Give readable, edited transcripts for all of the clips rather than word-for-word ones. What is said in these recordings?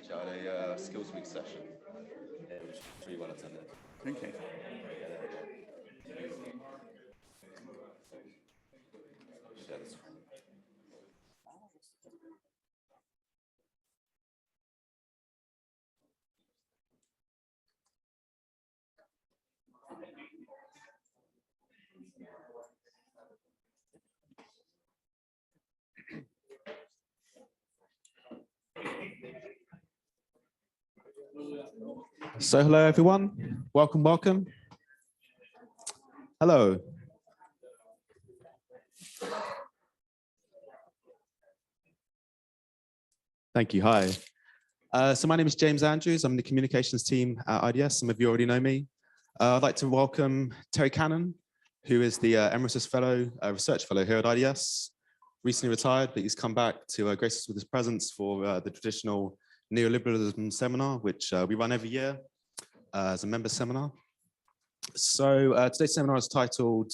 Not a skills week session, which is really well attended. Okay. Share the screen. So hello everyone, welcome. Hello. Thank you, hi. So my name is James Andrews, I'm in the communications team at IDS, some of you already know me. I'd like to welcome Terry Cannon, who is the Emeritus Fellow, Research Fellow here at IDS, recently retired, but he's come back to grace us with his presence for the traditional Neoliberalism seminar, which we run every year as a member seminar. So today's seminar is titled,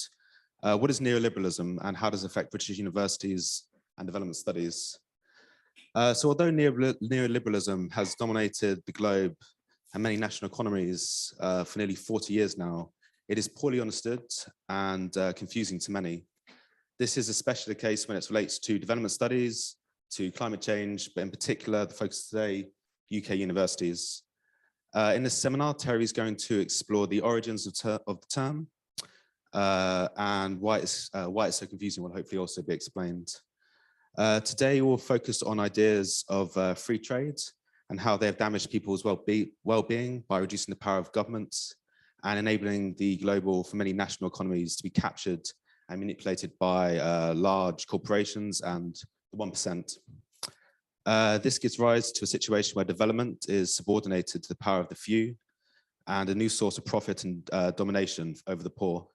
What is Neoliberalism and how does it affect British universities and development studies? So although neoliberalism has dominated the globe and many national economies for nearly 40 years now, it is poorly understood and confusing to many. This is especially the case when it relates to development studies, to climate change, but in particular, the focus today, UK universities. In this seminar, Terry is going to explore the origins of the term and why it's so confusing will hopefully also be explained. Today, we'll focus on ideas of free trade and how they have damaged people's well-being by reducing the power of governments and enabling the global, for many national economies, to be captured and manipulated by large corporations and the 1%. This gives rise to a situation where development is subordinated to the power of the few and a new source of profit and domination over the poor.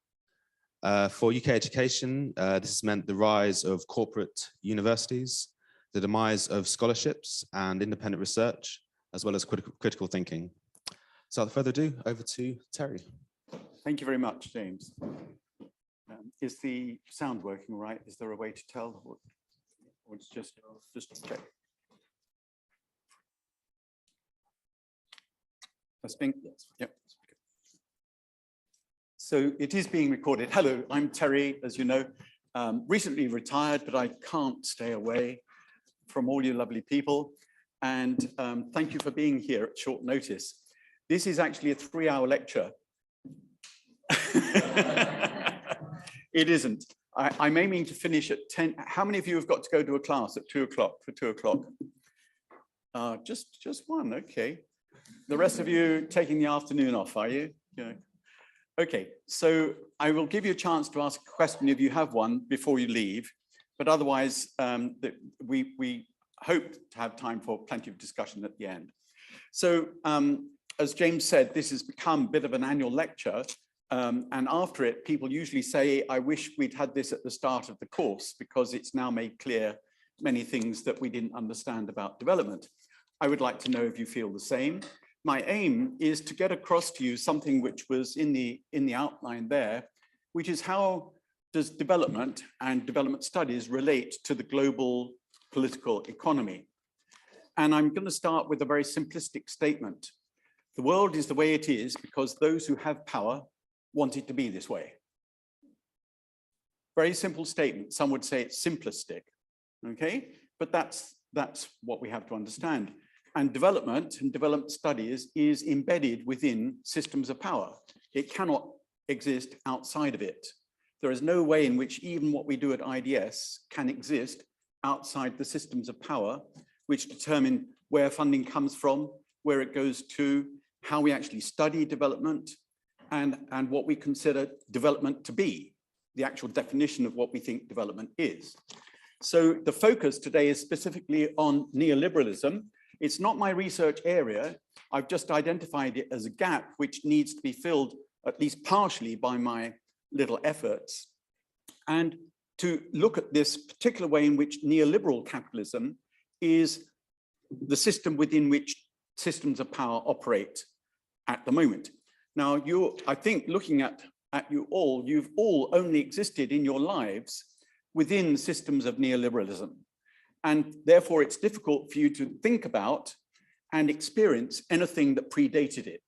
For UK education, this has meant the rise of corporate universities, the demise of scholarships and independent research, as well as critical thinking. So without further ado, over to Terry. Thank you very much, James. Is the sound working all right? Is there a way to tell? Or it's just check. Testing. Yes. Yep. So it is being recorded. Hello, I'm Terry, as you know, recently retired, but I can't stay away from all you lovely people. And thank you for being here at short notice. This is actually a 3-hour lecture. It isn't. I'm aiming to finish at 10. How many of you have got to go to a class at 2 o'clock for 2 o'clock? Just one, okay. The rest of you taking the afternoon off, are you? Yeah. Okay, so I will give you a chance to ask a question if you have one before you leave, but otherwise we hope to have time for plenty of discussion at the end. So as James said, this has become a bit of an annual lecture, and after it, people usually say, I wish we'd had this at the start of the course because it's now made clear many things that we didn't understand about development. I would like to know if you feel the same. My aim is to get across to you something which was in the outline there, which is how does development and development studies relate to the global political economy? And I'm going to start with a very simplistic statement. The world is the way it is because those who have power want it to be this way. Very simple statement. Some would say it's simplistic, okay? But that's what we have to understand. And development studies is embedded within systems of power. It cannot exist outside of it. There is no way in which even what we do at IDS can exist outside the systems of power, which determine where funding comes from, where it goes to, how we actually study development, and what we consider development to be, the actual definition of what we think development is. So the focus today is specifically on neoliberalism. It's not my research area. I've just identified it as a gap which needs to be filled at least partially by my little efforts. And to look at this particular way in which neoliberal capitalism is the system within which systems of power operate at the moment. Now, I think looking at you all, you've all only existed in your lives within systems of neoliberalism. And therefore, it's difficult for you to think about and experience anything that predated it.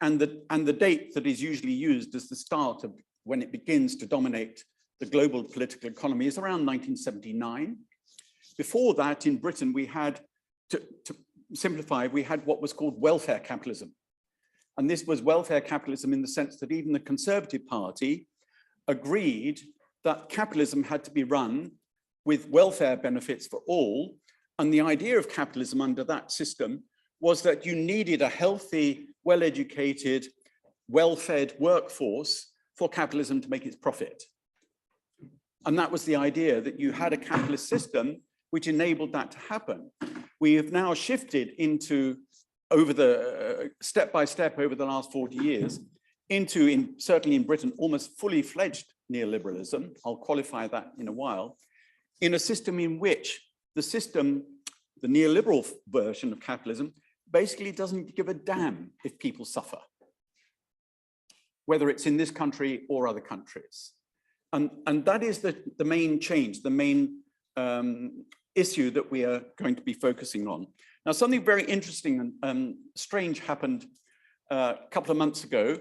And the date that is usually used as the start of when it begins to dominate the global political economy is around 1979. Before that, in Britain, we had, to simplify, we had what was called welfare capitalism. And this was welfare capitalism in the sense that even the Conservative Party agreed that capitalism had to be run with welfare benefits for all. And the idea of capitalism under that system was that you needed a healthy, well-educated, well-fed workforce for capitalism to make its profit. And that was the idea, that you had a capitalist system which enabled that to happen. We have now shifted into, over the step by step over the last 40 years, into, certainly in Britain, almost fully fledged neoliberalism. I'll qualify that in a while, in a system in which the system, the neoliberal version of capitalism, basically doesn't give a damn if people suffer, whether it's in this country or other countries. And that is the main change, the main issue that we are going to be focusing on. Now, something very interesting and strange happened a couple of months ago.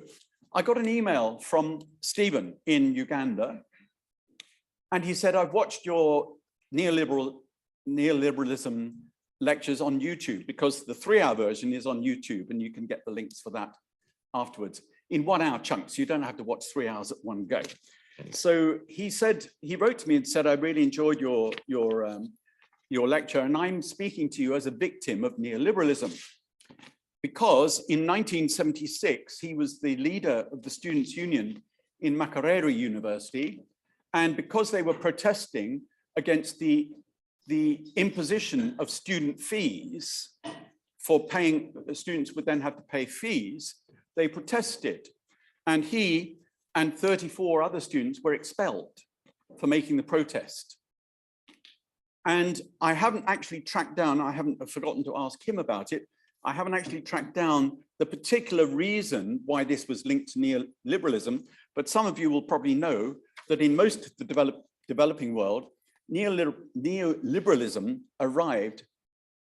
I got an email from Stephen in Uganda, and he said, I've watched your neoliberalism lectures on YouTube, because the 3-hour version is on YouTube and you can get the links for that afterwards in 1-hour chunks. You don't have to watch 3 hours at one go. So he said, he wrote to me and said, I really enjoyed your lecture, and I'm speaking to you as a victim of neoliberalism. Because in 1976, he was the leader of the Students' Union in Makerere University. And because they were protesting against the imposition of student fees for paying, students would then have to pay fees, they protested. And he and 34 other students were expelled for making the protest. And I haven't actually tracked down, I haven't forgotten to ask him about it, I haven't actually tracked down the particular reason why this was linked to neoliberalism, but some of you will probably know that in most of the developing world, neoliberalism arrived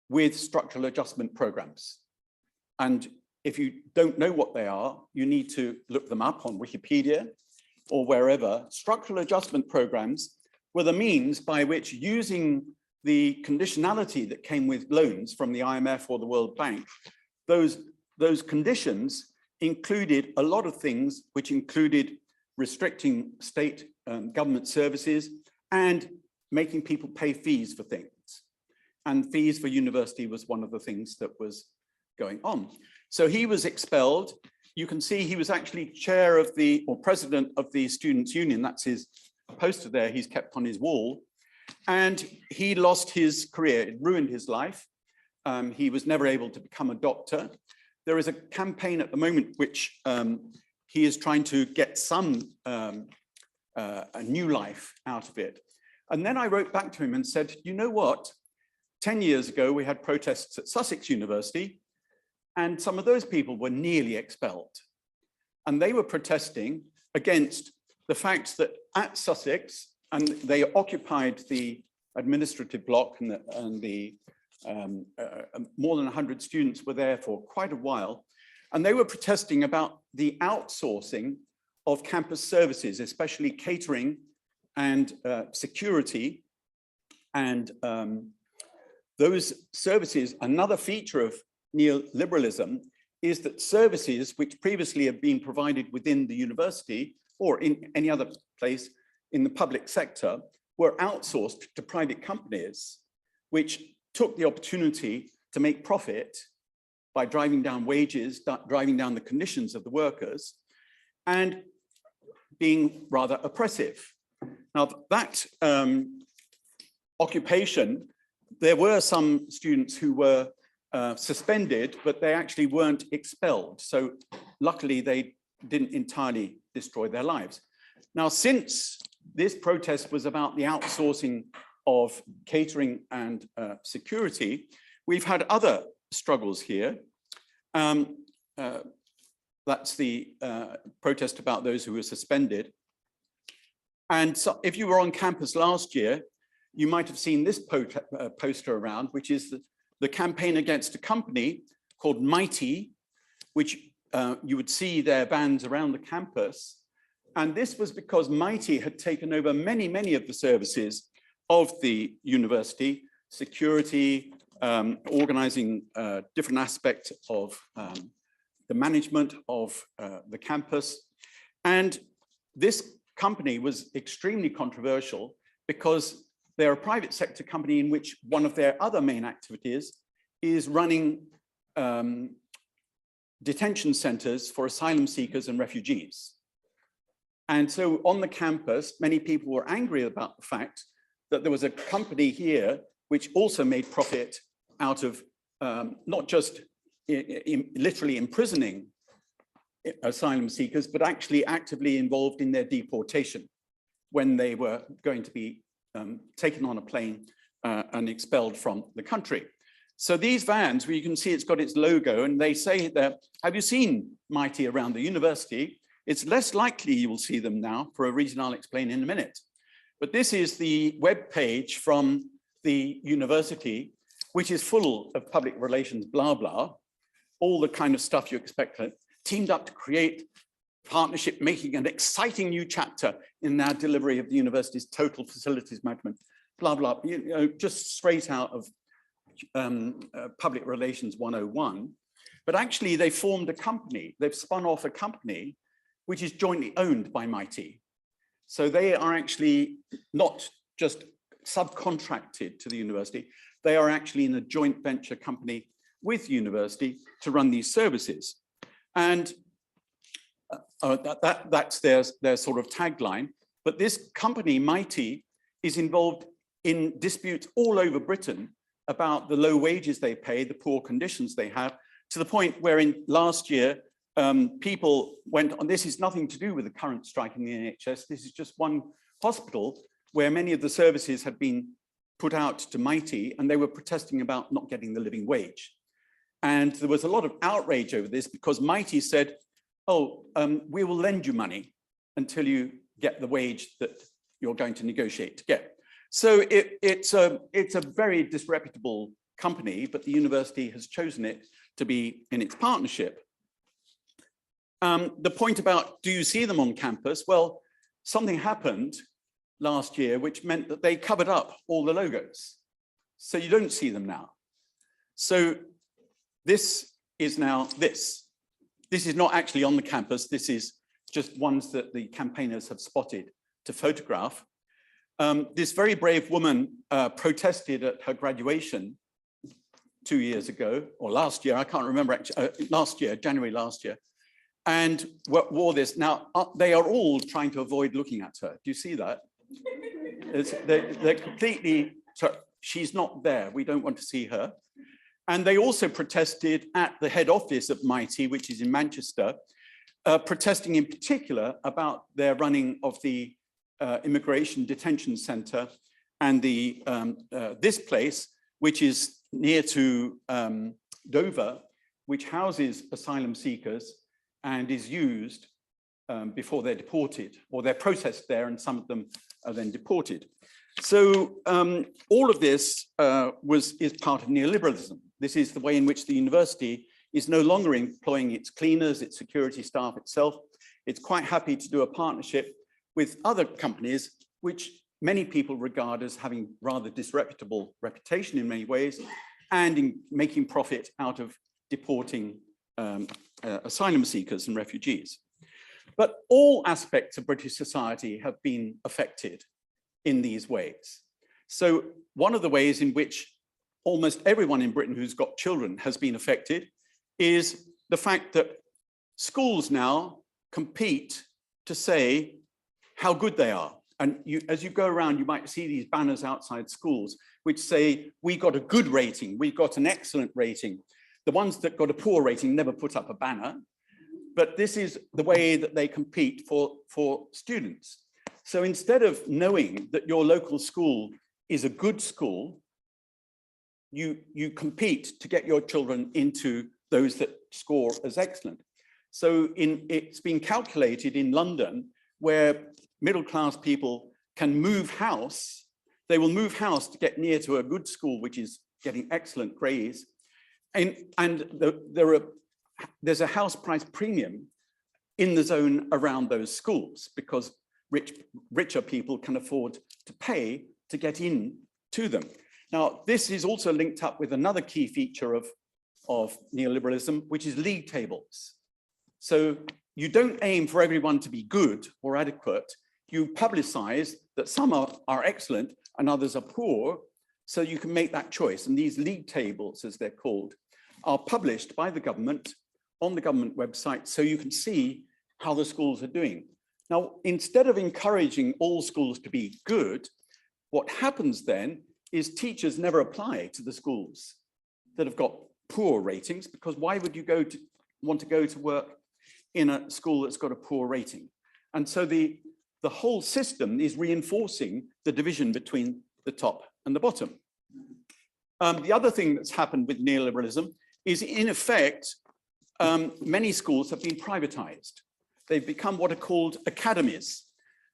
with structural adjustment programs. And if you don't know what they are, you need to look them up on Wikipedia or wherever. Structural adjustment programs were the means by which, using the conditionality that came with loans from the IMF or the World Bank, those conditions included a lot of things, which included restricting state government services and making people pay fees for things. And fees for university was one of the things that was going on. So he was expelled. You can see he was actually chair of the, or president of the Students' Union. That's his poster there, he's kept on his wall. And he lost his career, it ruined his life. He was never able to become a doctor. There is a campaign at the moment which he is trying to get some a new life out of it. And then I wrote back to him and said, you know what? 10 years ago, we had protests at Sussex University, and some of those people were nearly expelled. And they were protesting against the fact that at Sussex, and they occupied the administrative block, and more than 100 students were there for quite a while. And they were protesting about the outsourcing of campus services, especially catering and security. And those services, another feature of neoliberalism is that services which previously have been provided within the university or in any other place in the public sector were outsourced to private companies, which took the opportunity to make profit by driving down wages, driving down the conditions of the workers, and being rather oppressive. Now, that occupation, there were some students who were suspended, but they actually weren't expelled. So luckily, they didn't entirely destroy their lives. Now, since this protest was about the outsourcing of catering and security, we've had other struggles here. That's the protest about those who were suspended. And so if you were on campus last year, you might have seen this poster around, which is the campaign against a company called Mighty, which you would see their vans around the campus. And this was because Mighty had taken over many, many of the services of the university, security, organizing different aspects of the management of the campus. And this company was extremely controversial because they're a private sector company in which one of their other main activities is running detention centers for asylum seekers and refugees. And so on the campus, many people were angry about the fact that there was a company here which also made profit out of not just literally imprisoning asylum seekers, but actually actively involved in their deportation when they were going to be taken on a plane and expelled from the country. So these vans, where you can see it's got its logo, and they say that, have you seen Mighty around the university? It's less likely you will see them now for a reason I'll explain in a minute. But this is the web page from the university, which is full of public relations, blah, blah, all the kind of stuff you expect, teamed up to create partnership, making an exciting new chapter in our delivery of the university's total facilities management, blah, blah, you know, just straight out of public relations 101. But actually they formed a company, they've spun off a company which is jointly owned by Mighty. So they are actually not just subcontracted to the university, they are actually in a joint venture company with university to run these services. And that's their sort of tagline. But this company, Mighty, is involved in disputes all over Britain about the low wages they pay, the poor conditions they have, to the point where in last year, people went on, this is nothing to do with the current strike in the NHS, this is just one hospital where many of the services had been put out to Mighty and they were protesting about not getting the living wage. And there was a lot of outrage over this because Mighty said, oh, we will lend you money until you get the wage that you're going to negotiate to get. So it's a very disreputable company, but the university has chosen it to be in its partnership. The point about, do you see them on campus? Well, something happened last year, which meant that they covered up all the logos. So you don't see them now. So this is now this. This is not actually on the campus. This is just ones that the campaigners have spotted to photograph. This very brave woman protested at her graduation 2 years ago, or last year, I can't remember, actually, last year, January last year, and wore this. Now, they are all trying to avoid looking at her. Do you see that? They're completely, so she's not there. We don't want to see her. And they also protested at the head office of Mighty, which is in Manchester, protesting in particular about their running of the immigration detention center and the this place, which is near to Dover, which houses asylum seekers and is used before they're deported, or they're processed there and some of them are then deported. So all of this is part of neoliberalism. This is the way in which the university is no longer employing its cleaners, its security staff itself. It's quite happy to do a partnership with other companies, which many people regard as having rather disreputable reputation in many ways, and in making profit out of deporting asylum seekers and refugees. But all aspects of British society have been affected in these ways. So one of the ways in which almost everyone in Britain who's got children has been affected is the fact that schools now compete to say how good they are. And as you go around, you might see these banners outside schools which say, we got a good rating, we got an excellent rating. The ones that got a poor rating never put up a banner, but this is the way that they compete for students. So instead of knowing that your local school is a good school, you compete to get your children into those that score as excellent. So it's been calculated in London where middle-class people can move house, They will move house to get near to a good school, which is getting excellent grades. There's a house price premium in the zone around those schools because richer people can afford to pay to get in to them. Now, this is also linked up with another key feature of neoliberalism, which is league tables. So you don't aim for everyone to be good or adequate. You publicize that some are excellent and others are poor, so you can make that choice. And these league tables, as they're called, are published by the government on the government website, so you can see how the schools are doing. Now, instead of encouraging all schools to be good, what happens then is teachers never apply to the schools that have got poor ratings, because why would you want to go to work in a school that's got a poor rating? And so the whole system is reinforcing the division between the top and the bottom. The other thing that's happened with neoliberalism is, in effect, many schools have been privatized. They've become what are called academies.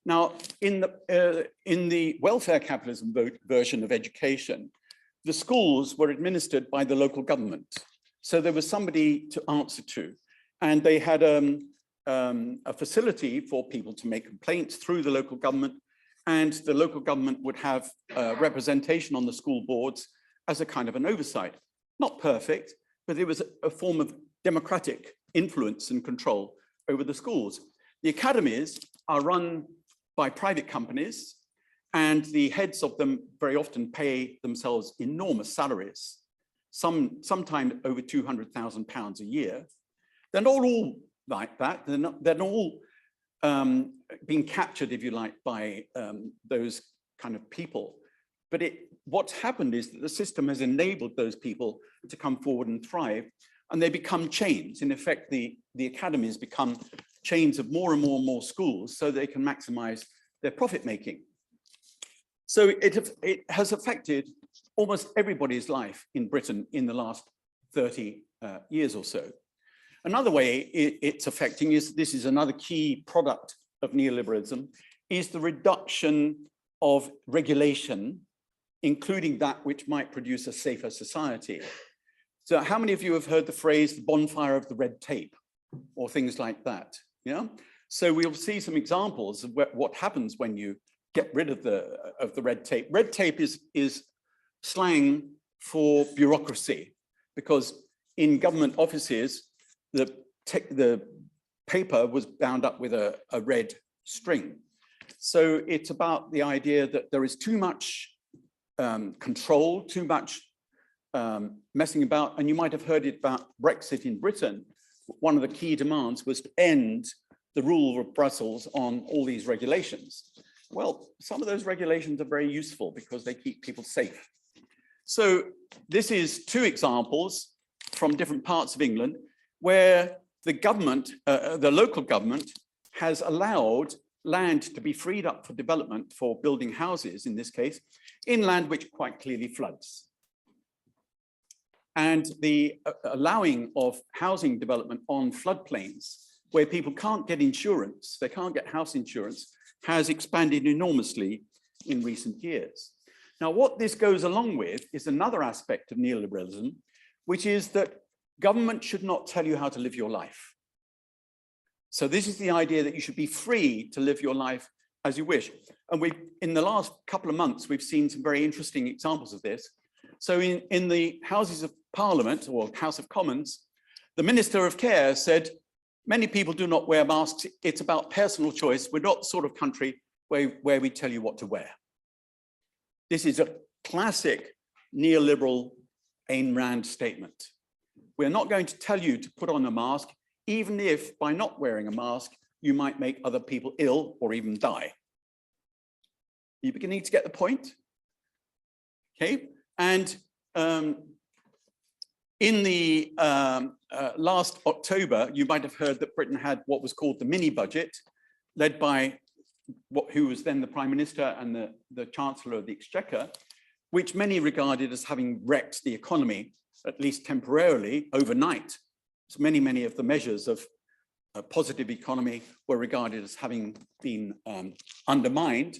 Now, in the welfare capitalism version of education, the schools were administered by the local government. So there was somebody to answer to, and they had a facility for people to make complaints through the local government, and the local government would have representation on the school boards as a kind of an oversight. Not perfect, but it was a form of democratic influence and control over the schools. The academies are run by private companies, and the heads of them very often pay themselves enormous salaries, sometimes over £200,000 a year. They're not all like that. They're not all being captured, if you like, by those kind of people. But what's happened is that the system has enabled those people to come forward and thrive, and they become chains. In effect, the academies become chains of more and more schools, so they can maximize their profit making. So it has affected almost everybody's life in Britain in the last 30 years or so. Another way it's affecting is, this is another key product of neoliberalism, is the reduction of regulation, including that which might produce a safer society. So how many of you have heard the phrase, the bonfire of the red tape, or things like that? Yeah. So we'll see some examples of what happens when you get rid of the red tape. Red tape is slang for bureaucracy, because in government offices, the paper was bound up with a red string. So it's about the idea that there is too much control, too much messing about. And you might have heard it about Brexit in Britain. One of the key demands was to end the rule of Brussels on all these regulations. Well, some of those regulations are very useful because they keep people safe. So this is two examples from different parts of England where the government, the local government, has allowed land to be freed up for development, for building houses in this case, in land which quite clearly floods. And the allowing of housing development on floodplains where people can't get insurance, they can't get house insurance, has expanded enormously in recent years. Now, what this goes along with is another aspect of neoliberalism, which is that government should not tell you how to live your life. So this is the idea that you should be free to live your life as you wish. And in the last couple of months, we've seen some very interesting examples of this. So in the Houses of Parliament, or House of Commons, the Minister of Care said, many people do not wear masks. It's about personal choice. We're not the sort of country where we tell you what to wear. This is a classic neoliberal Ayn Rand statement. We're not going to tell you to put on a mask, even if by not wearing a mask, you might make other people ill or even die. Are you beginning to get the point? Okay, and in the last October, you might have heard that Britain had what was called the mini budget, led by who was then the Prime Minister and the Chancellor of the Exchequer, which many regarded as having wrecked the economy, at least temporarily, overnight. So many of the measures of a positive economy were regarded as having been undermined.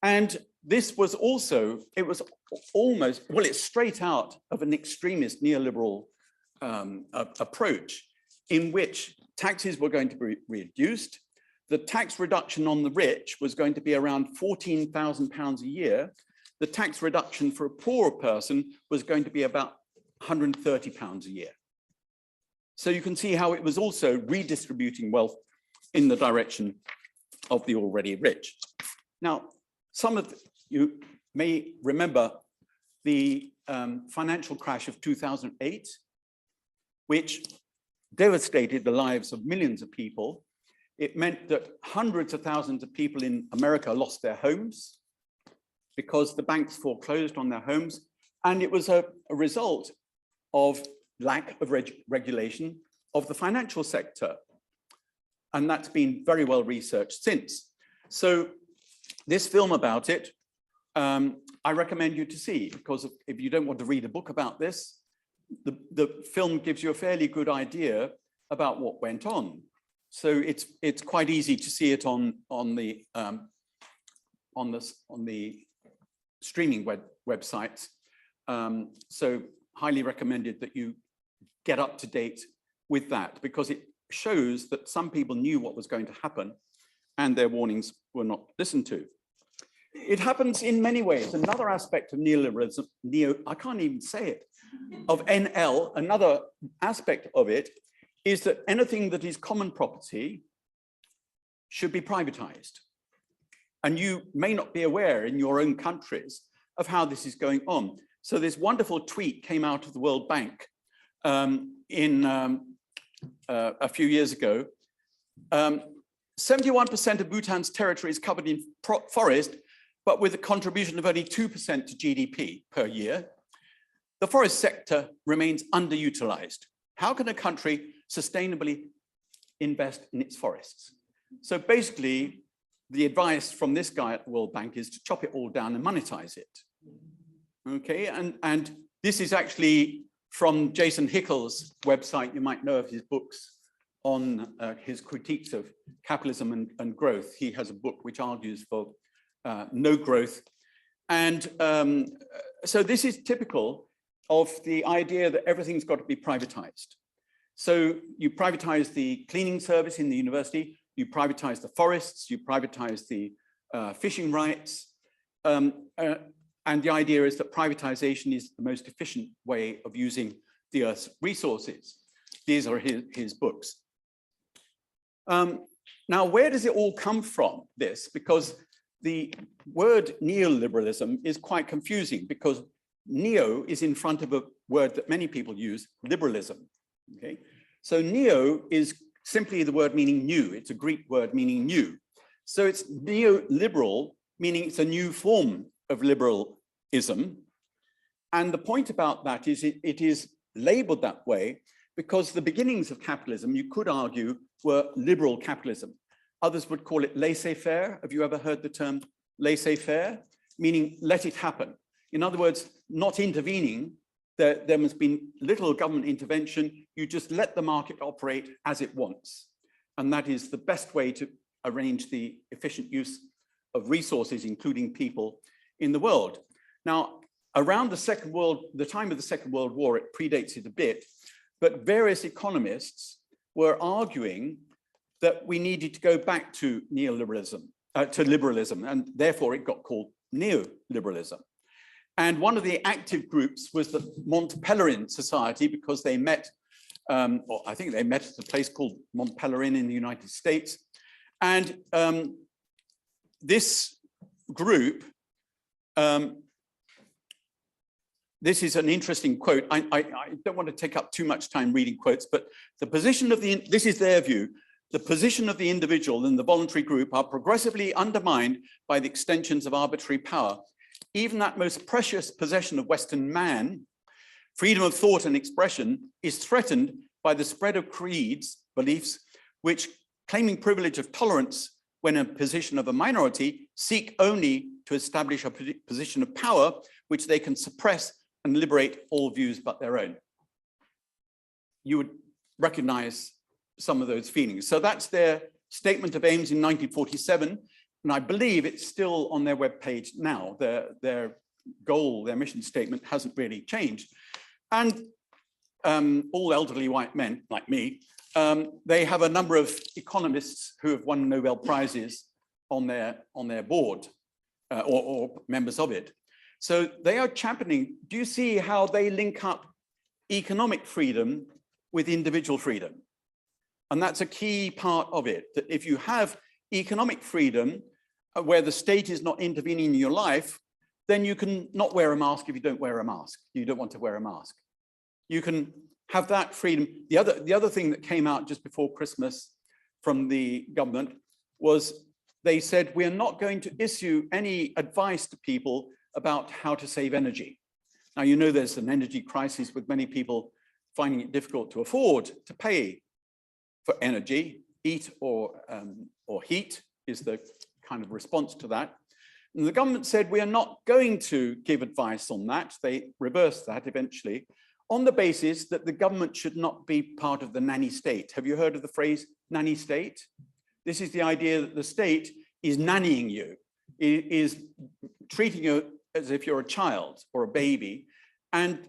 And this was also, it was almost, well, it's straight out of an extremist neoliberal approach in which taxes were going to be reduced. The tax reduction on the rich was going to be around £14,000 a year. The tax reduction for a poorer person was going to be about £130 a year. So you can see how it was also redistributing wealth in the direction of the already rich. Now, some of you may remember the financial crash of 2008, which devastated the lives of millions of people. It meant that hundreds of thousands of people in America lost their homes because the banks foreclosed on their homes. And it was a result of lack of regulation of the financial sector. And that's been very well researched since. So this film about it, I recommend you to see, because if you don't want to read a book about this, the film gives you a fairly good idea about what went on. So it's quite easy to see it on the streaming websites. So highly recommended that you get up to date with that, because it shows that some people knew what was going to happen and their warnings were not listened to. It happens in many ways. Another aspect of neoliberalism, I can't even say it, of NL, another aspect of it is that anything that is common property should be privatized. And you may not be aware in your own countries of how this is going on. So this wonderful tweet came out of the World Bank a few years ago. 71% of Bhutan's territory is covered in forest, but with a contribution of only 2% to GDP per year. The forest sector remains underutilized. How can a country sustainably invest in its forests? So basically, the advice from this guy at the World Bank is to chop it all down and monetize it. Okay, and this is actually from Jason Hickel's website. You might know of his books on his critiques of capitalism and growth. He has a book which argues for no growth. And so this is typical of the idea that everything's got to be privatized. So you privatize the cleaning service in the university, you privatize the forests, you privatize the fishing rights. And the idea is that privatization is the most efficient way of using the Earth's resources. These are his books. Now, where does it all come from, this? Because the word neoliberalism is quite confusing, because neo is in front of a word that many people use, liberalism. Okay, so neo is simply the word meaning new. It's a Greek word meaning new. So it's neoliberal, meaning it's a new form of liberalism. And the point about that is it is labeled that way because the beginnings of capitalism, you could argue, were liberal capitalism. Others would call it laissez-faire. Have you ever heard the term laissez-faire? Meaning let it happen. In other words, not intervening. There must be little government intervention. You just let the market operate as it wants. And that is the best way to arrange the efficient use of resources, including people, in the world. Now, around the time of the Second World War, it predates it a bit, but various economists were arguing that we needed to go back to neoliberalism, to liberalism, and therefore it got called neoliberalism. And one of the active groups was the Mont Pelerin Society, because they met, or I think they met at a place called Mont Pelerin in the United States. And this group, this is an interesting quote. I don't want to take up too much time reading quotes, but the position of this is their view, the position of the individual and the voluntary group are progressively undermined by the extensions of arbitrary power. Even that most precious possession of Western man, freedom of thought and expression, is threatened by the spread of creeds, beliefs, which, claiming privilege of tolerance when in a position of a minority, seek only to establish a position of power which they can suppress and liberate all views but their own. You would recognize some of those feelings. So that's their statement of aims in 1947. and I believe it's still on their webpage now. Their goal, their mission statement hasn't really changed. And all elderly white men like me, they have a number of economists who have won Nobel Prizes on their board or members of it. So they are championing. Do you see how they link up economic freedom with individual freedom? And that's a key part of it, that if you have economic freedom where the state is not intervening in your life, then you can not wear a mask if you don't wear a mask. You don't want to wear a mask. You can have that freedom. The other thing that came out just before Christmas from the government was they said, we're not going to issue any advice to people about how to save energy. Now, you know, there's an energy crisis with many people finding it difficult to afford to pay for energy. Eat or heat is the kind of response to that. And the government said, we are not going to give advice on that. They reversed that eventually on the basis that the government should not be part of the nanny state. Have you heard of the phrase nanny state? This is the idea that the state is nannying you, is treating you as if you're a child or a baby. And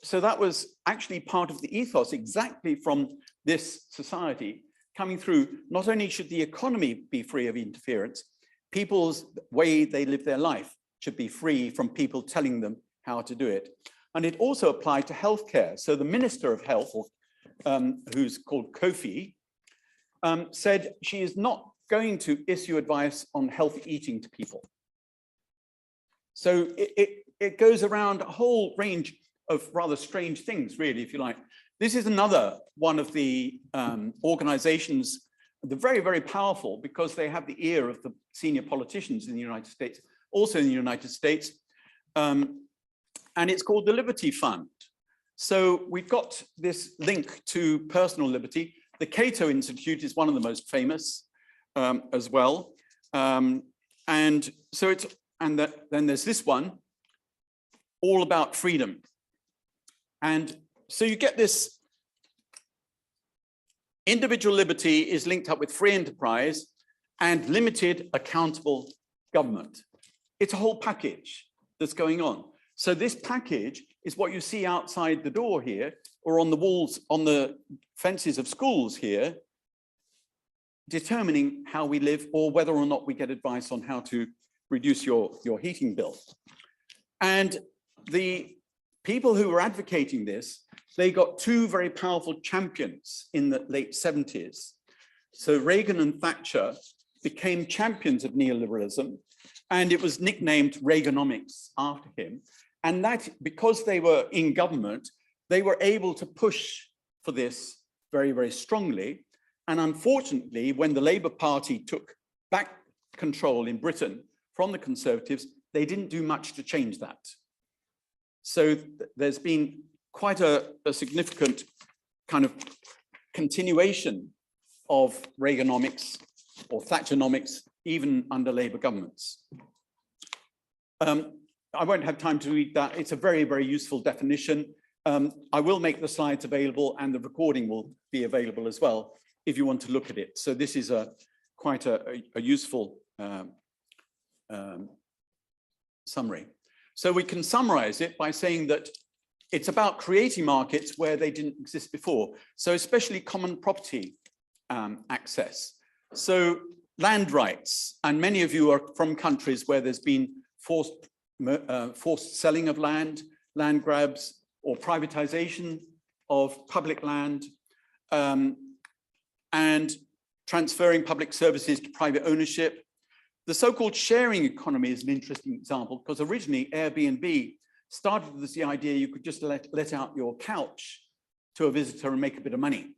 so that was actually part of the ethos exactly from this society coming through. Not only should the economy be free of interference, people's way they live their life should be free from people telling them how to do it. And it also applied to healthcare. So the Minister of Health, who's called Kofi, said she is not going to issue advice on healthy eating to people. So it goes around a whole range of rather strange things, really, if you like. This is another one of the organizations, they're very, very powerful because they have the ear of the senior politicians in the United States, also in the United States. And it's called the Liberty Fund. So we've got this link to personal liberty. The Cato Institute is one of the most famous as well. And so then there's this one, all about freedom. And so you get this individual liberty is linked up with free enterprise and limited accountable government. It's a whole package that's going on. So this package is what you see outside the door here, or on the walls, on the fences of schools here, determining how we live or whether or not we get advice on how to reduce your heating bill. And the people who were advocating this, they got two very powerful champions in the late 70s. So Reagan and Thatcher became champions of neoliberalism, and it was nicknamed Reaganomics after him. And that, because they were in government, they were able to push for this very, very strongly. And unfortunately, when the Labour Party took back control in Britain from the Conservatives, they didn't do much to change that. So there's been quite a significant kind of continuation of Reaganomics or Thatchernomics, even under Labour governments. I won't have time to read that. It's a very, very useful definition. I will make the slides available and the recording will be available as well if you want to look at it. So this is quite a useful summary. So we can summarize it by saying that it's about creating markets where they didn't exist before. So especially common property access. So land rights, and many of you are from countries where there's been forced selling of land, land grabs, or privatization of public land, and transferring public services to private ownership. The so-called sharing economy is an interesting example because originally Airbnb started with the idea you could just let out your couch to a visitor and make a bit of money.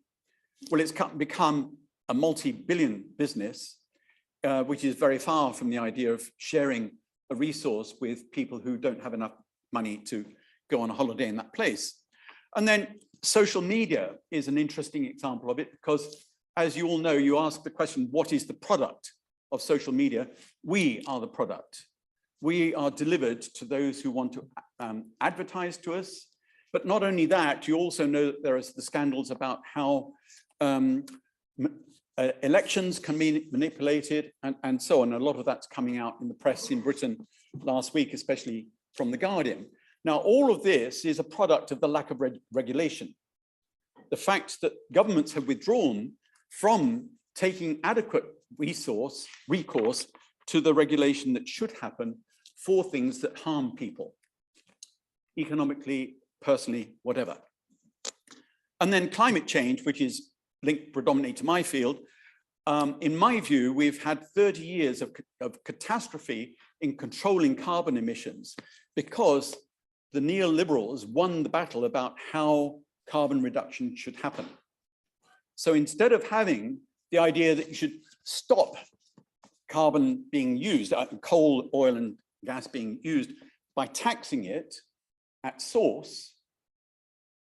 Well, it's become a multi-billion business, which is very far from the idea of sharing a resource with people who don't have enough money to go on a holiday in that place. And then social media is an interesting example of it because, as you all know, you ask the question, what is the product of social media? We are the product. We are delivered to those who want to advertise to us. But not only that, you also know that there are the scandals about how elections can be manipulated, and so on. A lot of that's coming out in the press in Britain last week, especially from The Guardian. Now, all of this is a product of the lack of regulation. The fact that governments have withdrawn from taking adequate recourse to the regulation that should happen for things that harm people, economically, personally, whatever. And then climate change, which is linked predominantly to my field. In my view, we've had 30 years of catastrophe in controlling carbon emissions because the neoliberals won the battle about how carbon reduction should happen. So instead of having the idea that you should stop carbon being used, coal, oil, and gas being used by taxing it at source,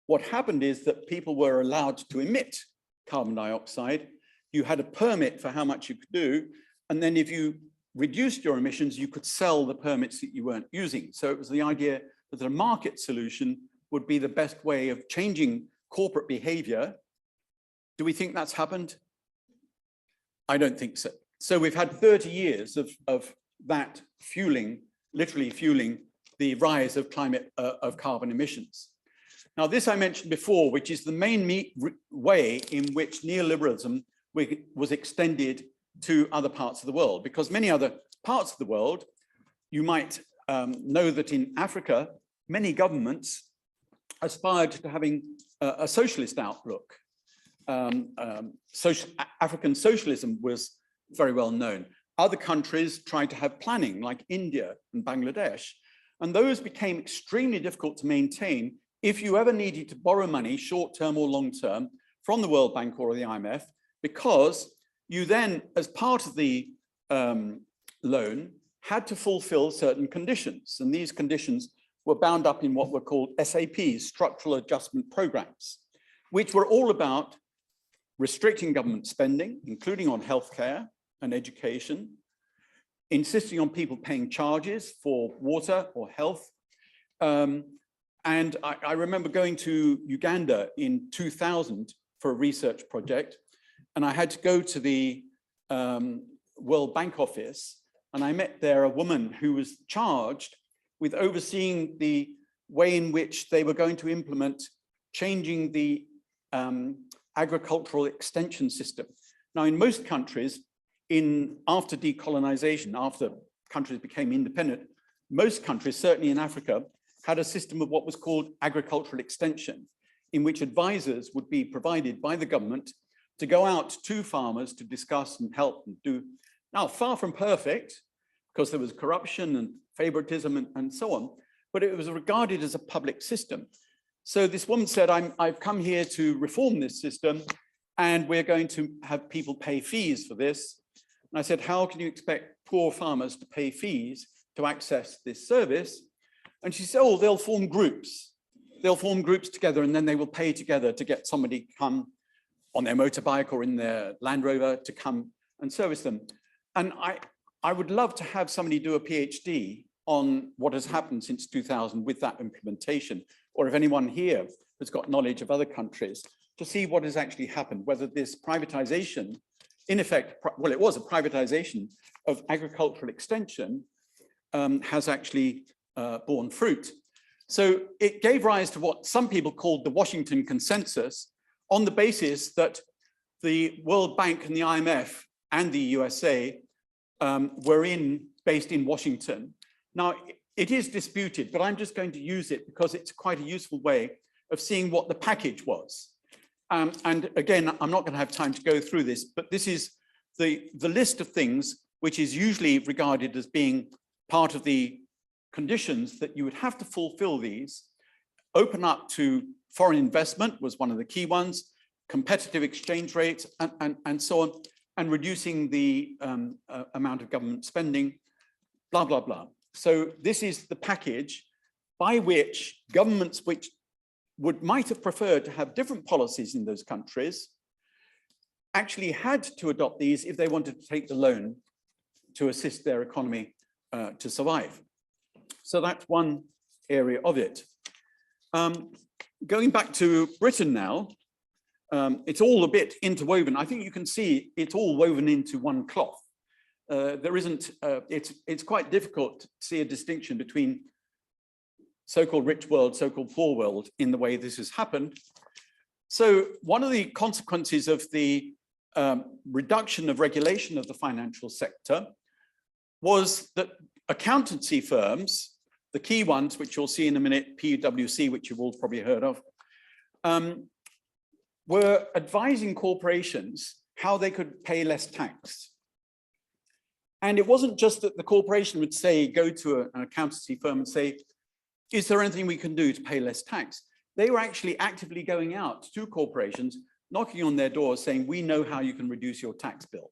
what happened is that people were allowed to emit carbon dioxide. You had a permit for how much you could do, and then if you reduced your emissions, you could sell the permits that you weren't using. So it was the idea that a market solution would be the best way of changing corporate behavior. Do we think that's happened? I don't think so. So we've had 30 years of that fueling, literally fueling the rise of carbon emissions. Now, this I mentioned before, which is the main way in which neoliberalism was extended to other parts of the world, because many other parts of the world, you might know that in Africa, many governments aspired to having a socialist outlook. African socialism was very well known. Other countries tried to have planning, like India and Bangladesh, and those became extremely difficult to maintain if you ever needed to borrow money, short-term or long-term, from the World Bank or the IMF, because you then, as part of the loan, had to fulfill certain conditions. And these conditions were bound up in what were called SAPs, structural adjustment programs, which were all about restricting government spending, including on healthcare and education, insisting on people paying charges for water or health. And I remember going to Uganda in 2000 for a research project, and I had to go to the World Bank office, and I met there a woman who was charged with overseeing the way in which they were going to implement changing the agricultural extension system. Now, in most countries, after decolonization, after countries became independent, most countries, certainly in Africa, had a system of what was called agricultural extension, in which advisors would be provided by the government to go out to farmers to discuss and help and do. Now, far from perfect, because there was corruption and favoritism and so on, but it was regarded as a public system. So this woman said, I've come here to reform this system, and we're going to have people pay fees for this. And I said, how can you expect poor farmers to pay fees to access this service? And she said, oh, they'll form groups. They'll form groups together, and then they will pay together to get somebody to come on their motorbike or in their Land Rover to come and service them. And I would love to have somebody do a PhD on what has happened since 2000 with that implementation, or if anyone here has got knowledge of other countries, to see what has actually happened, whether this privatization, in effect, well, it was a privatization of agricultural extension, has actually borne fruit. So it gave rise to what some people called the Washington Consensus, on the basis that the World Bank and the IMF and the USA were based in Washington. Now, it is disputed, but I'm just going to use it because it's quite a useful way of seeing what the package was. And again, I'm not going to have time to go through this, but this is the list of things which is usually regarded as being part of the conditions that you would have to fulfill these. Open up to foreign investment was one of the key ones, competitive exchange rates, and so on, and reducing the amount of government spending, blah, blah, blah. So this is the package by which governments which might have preferred to have different policies in those countries actually had to adopt these if they wanted to take the loan to assist their economy to survive. So that's one area of it. Going back to Britain now, It's all a bit interwoven. I think you can see it's all woven into one cloth. There isn't, it's quite difficult to see a distinction between so-called rich world, so-called poor world in the way this has happened. So one of the consequences of the reduction of regulation of the financial sector was that accountancy firms, the key ones, which you'll see in a minute, PwC, which you've all probably heard of, were advising corporations how they could pay less tax. And it wasn't just that the corporation would say, go to an accountancy firm and say, is there anything we can do to pay less tax? They were actually actively going out to corporations, knocking on their doors saying, we know how you can reduce your tax bill.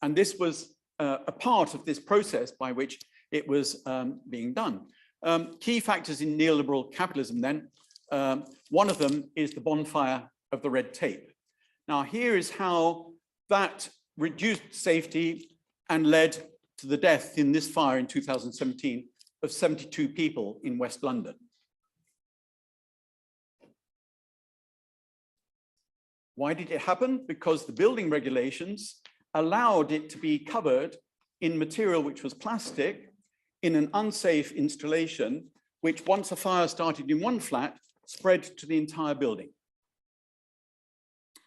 And this was a part of this process by which it was being done. Key factors in neoliberal capitalism then, one of them is the bonfire of the red tape. Now here is how that reduced safety and led to the death in this fire in 2017 of 72 people in West London. Why did it happen? Because the building regulations allowed it to be covered in material which was plastic in an unsafe installation, which once a fire started in one flat, spread to the entire building.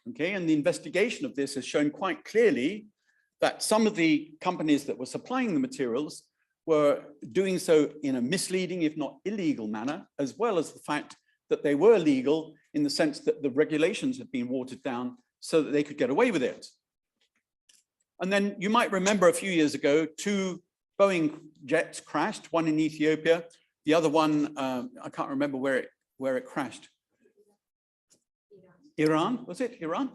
Okay, and the investigation of this has shown quite clearly that some of the companies that were supplying the materials were doing so in a misleading, if not illegal manner, as well as the fact that they were legal in the sense that the regulations had been watered down so that they could get away with it. And then you might remember a few years ago, 2 Boeing jets crashed, one in Ethiopia, the other one, I can't remember where it crashed. Iran, was it Iran?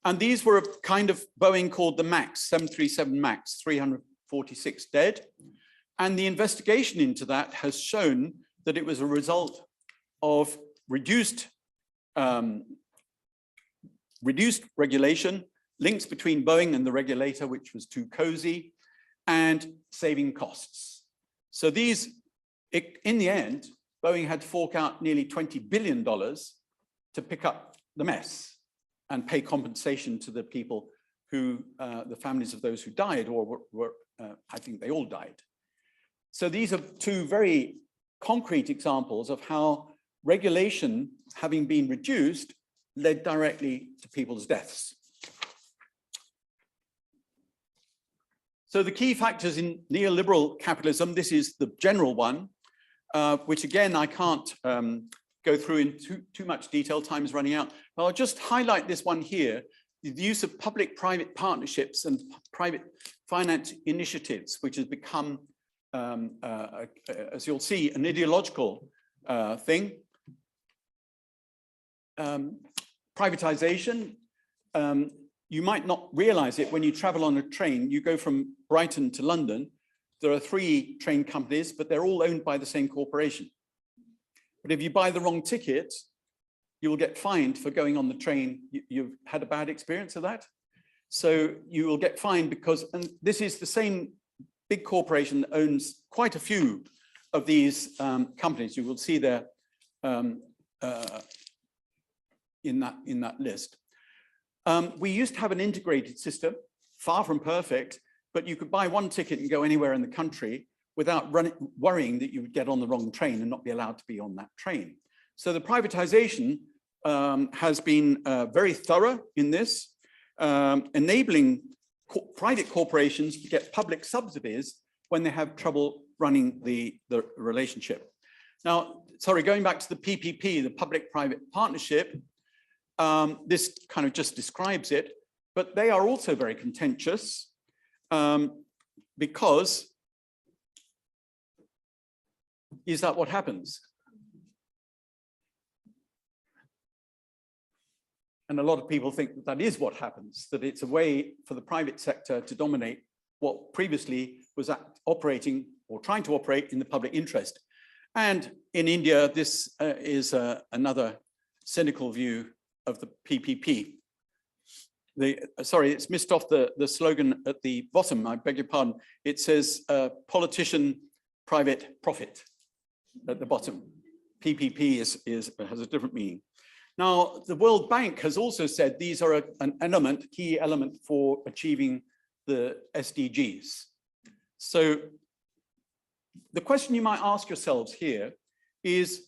And these were a kind of Boeing called the MAX, 737 MAX, 346 dead. And the investigation into that has shown that it was a result of reduced regulation, links between Boeing and the regulator, which was too cozy, and saving costs. So these, in the end, Boeing had to fork out nearly $20 billion to pick up the mess and pay compensation to the people who, the families of those who died, or were I think they all died. So these are 2 very concrete examples of how regulation, having been reduced, led directly to people's deaths. So the key factors in neoliberal capitalism, this is the general one, which again, I can't go through in too much detail, time is running out. But I'll just highlight this one here, the use of public-private partnerships and private finance initiatives, which has become, as you'll see, an ideological thing. Privatization, you might not realize it when you travel on a train. You go from Brighton to London. There are 3 train companies, but they're all owned by the same corporation. But if you buy the wrong ticket, you will get fined for going on the train. You've had a bad experience of that. So you will get fined because, and this is the same big corporation that owns quite a few of these companies. You will see there in that list. We used to have an integrated system, far from perfect, but you could buy one ticket and go anywhere in the country without worrying that you would get on the wrong train and not be allowed to be on that train. So the privatization has been very thorough in this, enabling private corporations to get public subsidies when they have trouble running the relationship. Now, sorry, going back to the PPP, the public-private partnership, this kind of just describes it, but they are also very contentious because is that what happens? And a lot of people think that that is what happens, that it's a way for the private sector to dominate what previously was operating or trying to operate in the public interest. And in India, this is another cynical view of the PPP. Sorry, it's missed off the slogan at the bottom, I beg your pardon. It says politician, private profit at the bottom. PPP has a different meaning. Now, the World Bank has also said these are an key element for achieving the SDGs. So the question you might ask yourselves here is,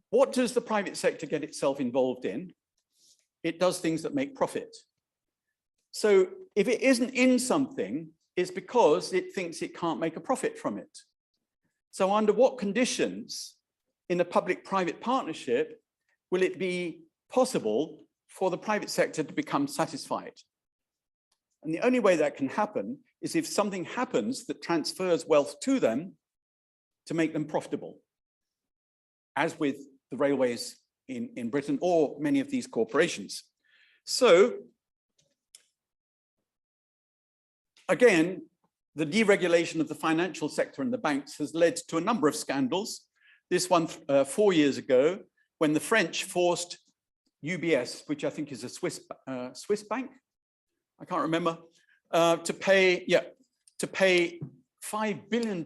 what does the private sector get itself involved in? It does things that make profit. So if it isn't in something, it's because it thinks it can't make a profit from it. So under what conditions in a public-private partnership will it be possible for the private sector to become satisfied? And the only way that can happen is if something happens that transfers wealth to them to make them profitable, as with the railways in Britain or many of these corporations. So again, the deregulation of the financial sector and the banks has led to a number of scandals. This one 4 years ago, when the French forced UBS, which I think is a Swiss bank, I can't remember, to pay $5 billion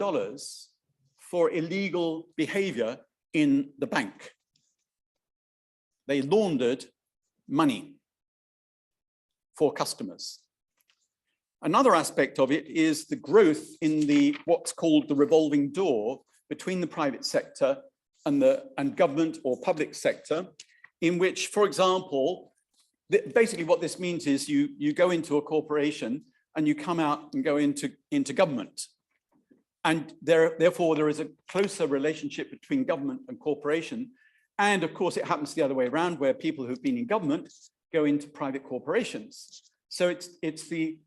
for illegal behavior in the bank. They laundered money for customers. Another aspect of it is the growth in what's called the revolving door between the private sector and government or public sector, in which, for example, basically what this means is you go into a corporation and you come out and go into government. And therefore, there is a closer relationship between government and corporation. And of course, it happens the other way around, where people who've been in government go into private corporations. So it's the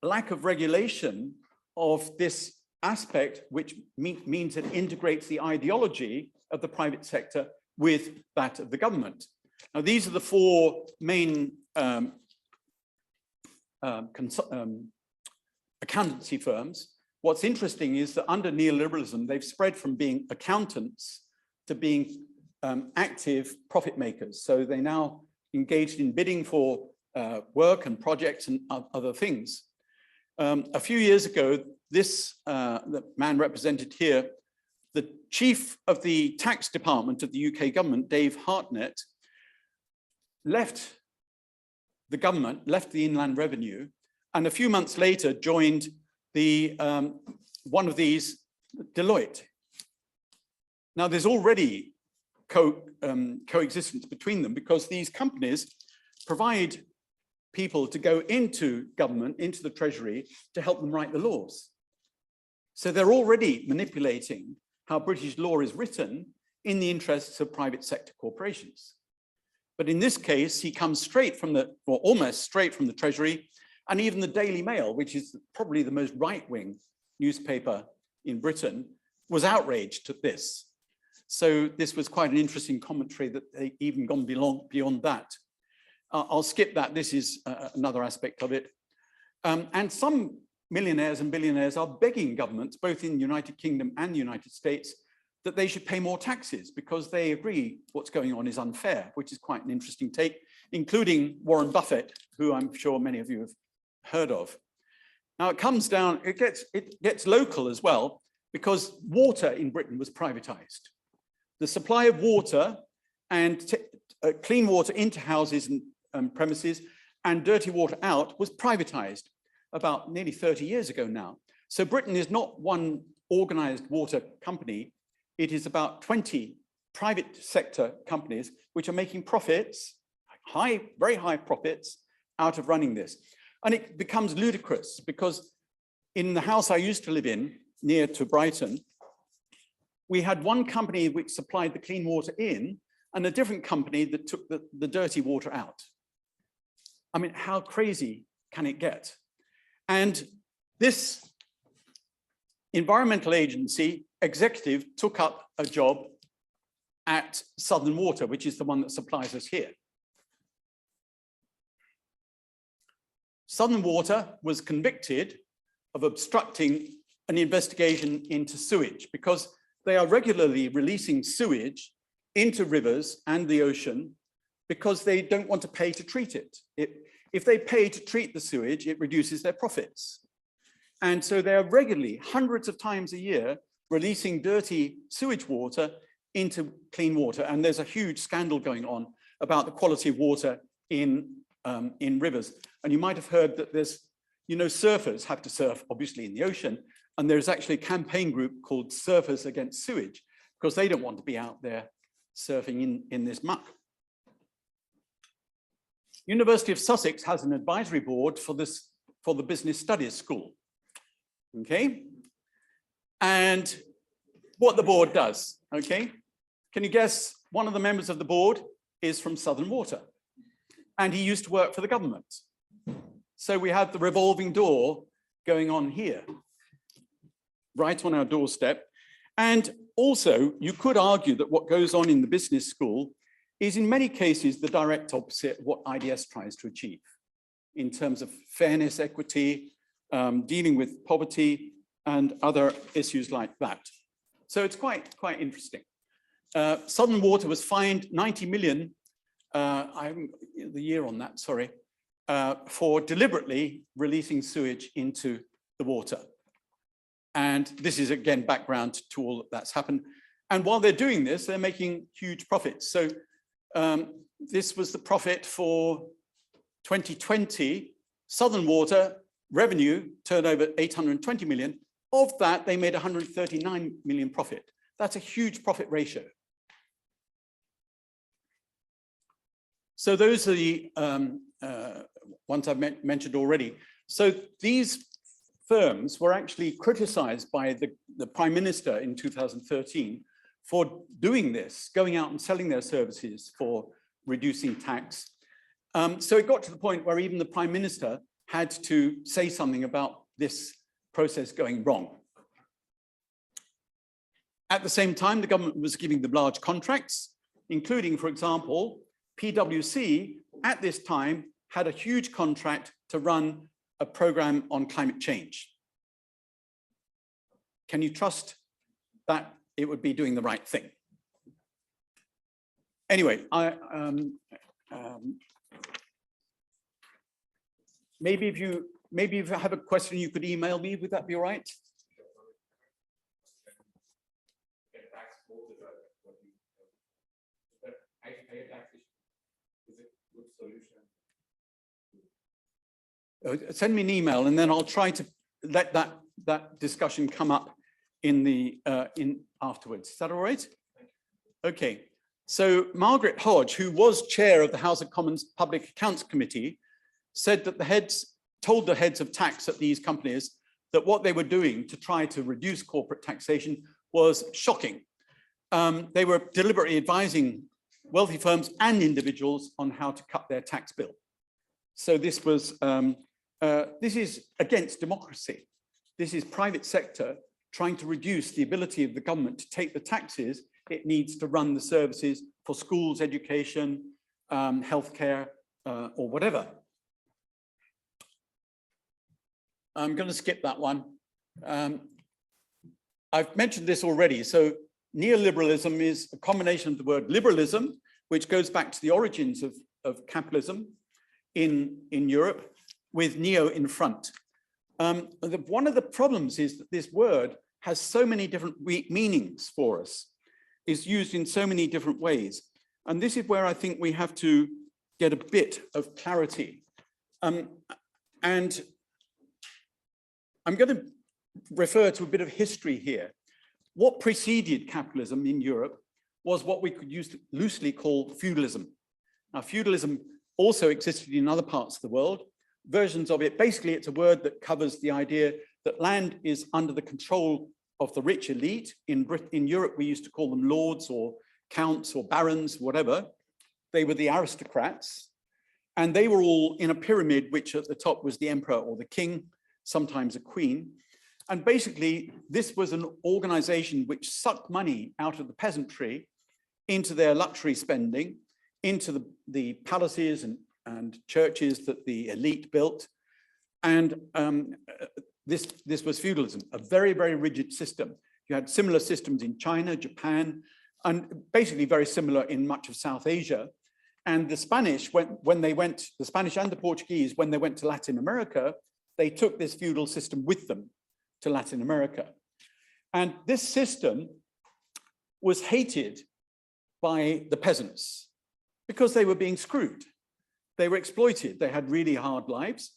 lack of regulation of this aspect, which means it integrates the ideology of the private sector with that of the government. Now, these are the four main accountancy firms. What's interesting is that under neoliberalism, they've spread from being accountants to being active profit makers. So they now engaged in bidding for work and projects and other things. A few years ago, the man represented here, the chief of the tax department of the UK government, Dave Hartnett, left the government, left the Inland Revenue, and a few months later joined one of these, Deloitte. Now, there's already coexistence between them, because these companies provide people to go into government, into the treasury, to help them write the laws. So they're already manipulating how British law is written in the interests of private sector corporations. But in this case, he comes straight from or almost straight from the treasury, and even the Daily Mail, which is probably the most right-wing newspaper in Britain, was outraged at this. So this was quite an interesting commentary that they even gone beyond that. I'll skip that. This is another aspect of it. And some millionaires and billionaires are begging governments, both in the United Kingdom and the United States, that they should pay more taxes because they agree what's going on is unfair, which is quite an interesting take, including Warren Buffett, who I'm sure many of you have heard of. Now it comes down, it gets local as well, because water in Britain was privatized. The supply of water and clean water into houses and premises and dirty water out was privatized about nearly 30 years ago now. So Britain is not one organized water company. It is about 20 private sector companies which are making profits, very high profits, out of running this. And it becomes ludicrous because in the house I used to live in, near to Brighton, we had one company which supplied the clean water in and a different company that took the dirty water out. I mean, how crazy can it get? And this environmental agency executive took up a job at Southern Water, which is the one that supplies us here. Southern Water was convicted of obstructing an investigation into sewage because they are regularly releasing sewage into rivers and the ocean because they don't want to pay to treat it. If they pay to treat the sewage, it reduces their profits. And so they are regularly, hundreds of times a year, releasing dirty sewage water into clean water. And there's a huge scandal going on about the quality of water in rivers. And you might have heard that there's, you know, surfers have to surf, obviously, in the ocean. And there's actually a campaign group called Surfers Against Sewage, because they don't want to be out there surfing in this muck. University of Sussex has an advisory board for the Business Studies School. Okay. And what the board does, okay? Can you guess one of the members of the board is from Southern Water, and he used to work for the government. So we have the revolving door going on here, right on our doorstep. And also, you could argue that what goes on in the business school is in many cases the direct opposite of what IDS tries to achieve in terms of fairness, equity, dealing with poverty and other issues like that. So it's quite interesting. Southern Water was fined 90 million, I haven't the year on that, sorry, for deliberately releasing sewage into the water. And this is, again, background to all that's happened. And while they're doing this, they're making huge profits. So this was the profit for 2020. Southern Water revenue turnover 820 million. Of that, they made 139 million profit. That's a huge profit ratio. So those are the ones I've mentioned already. So these firms were actually criticized by the Prime Minister in 2013 for doing this, going out and selling their services for reducing tax. So it got to the point where even the Prime Minister had to say something about this process going wrong. At the same time, the government was giving them large contracts, including, for example, PwC at this time had a huge contract to run a program on climate change. Can you trust that it would be doing the right thing? Anyway, maybe if you have a question, you could email me. Would that be all right? Send me an email, and then I'll try to let that discussion come up in afterwards. Is that all right? Okay. So Margaret Hodge, who was chair of the House of Commons Public Accounts Committee, said that told the heads of tax at these companies that what they were doing to try to reduce corporate taxation was shocking. They were deliberately advising wealthy firms and individuals on how to cut their tax bill. So this was this is against democracy. This is private sector trying to reduce the ability of the government to take the taxes it needs to run the services for schools, education, healthcare, or whatever. I'm going to skip that one. I've mentioned this already. So neoliberalism is a combination of the word liberalism, which goes back to the origins of capitalism in Europe, with neo in front. One of the problems is that this word has so many different meanings for us, is used in so many different ways. And this is where I think we have to get a bit of clarity. And I'm going to refer to a bit of history here. What preceded capitalism in Europe was what we could loosely call feudalism. Now, feudalism also existed in other parts of the world. Versions of it, basically, it's a word that covers the idea that land is under the control of the rich elite. In Europe, we used to call them lords or counts or barons, whatever. They were the aristocrats, and they were all in a pyramid, which at the top was the emperor or the king, sometimes a queen. And basically, this was an organization which sucked money out of the peasantry into their luxury spending, into the palaces and churches that the elite built. And this was feudalism, a very, very rigid system. You had similar systems in China, Japan, and basically very similar in much of South Asia. And the Spanish, the Spanish and the Portuguese, when they went to Latin America, they took this feudal system with them to Latin America. And this system was hated by the peasants because they were being screwed. They were exploited. They had really hard lives.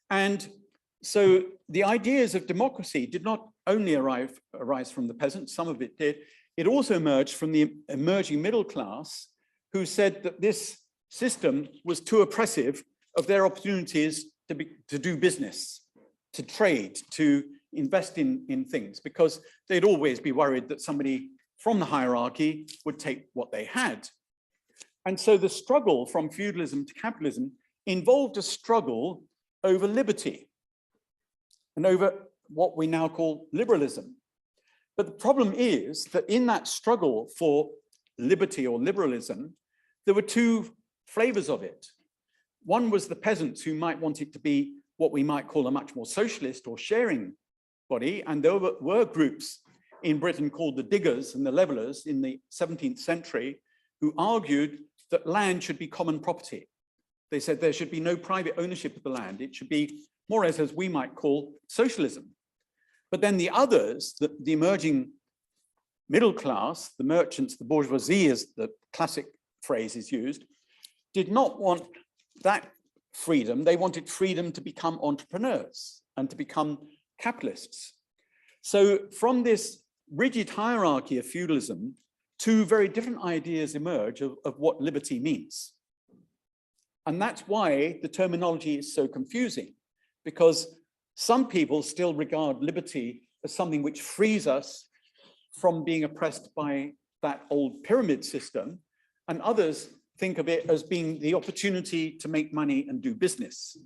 And so the ideas of democracy did not only arise from the peasants, some of it did. It also emerged from the emerging middle class, who said that this system was too oppressive of their opportunities to do business, to trade, to invest in things, because they'd always be worried that somebody from the hierarchy would take what they had. And so the struggle from feudalism to capitalism involved a struggle over liberty and over what we now call liberalism. But the problem is that in that struggle for liberty or liberalism, there were two flavors of it. One was the peasants, who might want it to be what we might call a much more socialist or sharing body. And there were groups in Britain called the diggers and the levelers in the 17th century who argued that land should be common property. They said there should be no private ownership of the land. It should be more or less as we might call socialism. But then the others, the emerging middle class, the merchants, the bourgeoisie, as the classic phrase is used, did not want that freedom. They wanted freedom to become entrepreneurs and to become capitalists. So from this rigid hierarchy of feudalism, two very different ideas emerge of what liberty means. And that's why the terminology is so confusing, because some people still regard liberty as something which frees us from being oppressed by that old pyramid system, and others think of it as being the opportunity to make money and do business.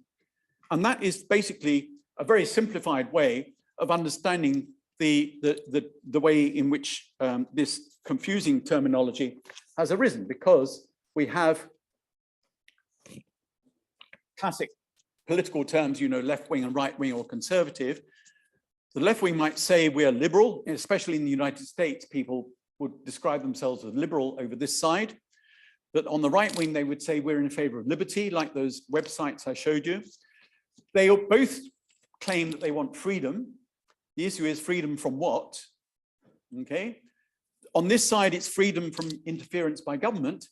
And that is basically a very simplified way of understanding the way in which this confusing terminology has arisen, because we have classic political terms, you know, left wing and right wing or conservative. The left wing might say we're liberal, especially in the United States, people would describe themselves as liberal over this side. But on the right wing, they would say we're in favor of liberty, like those websites I showed you. They both claim that they want freedom. The issue is freedom from what? Okay. On this side, it's freedom from interference by government.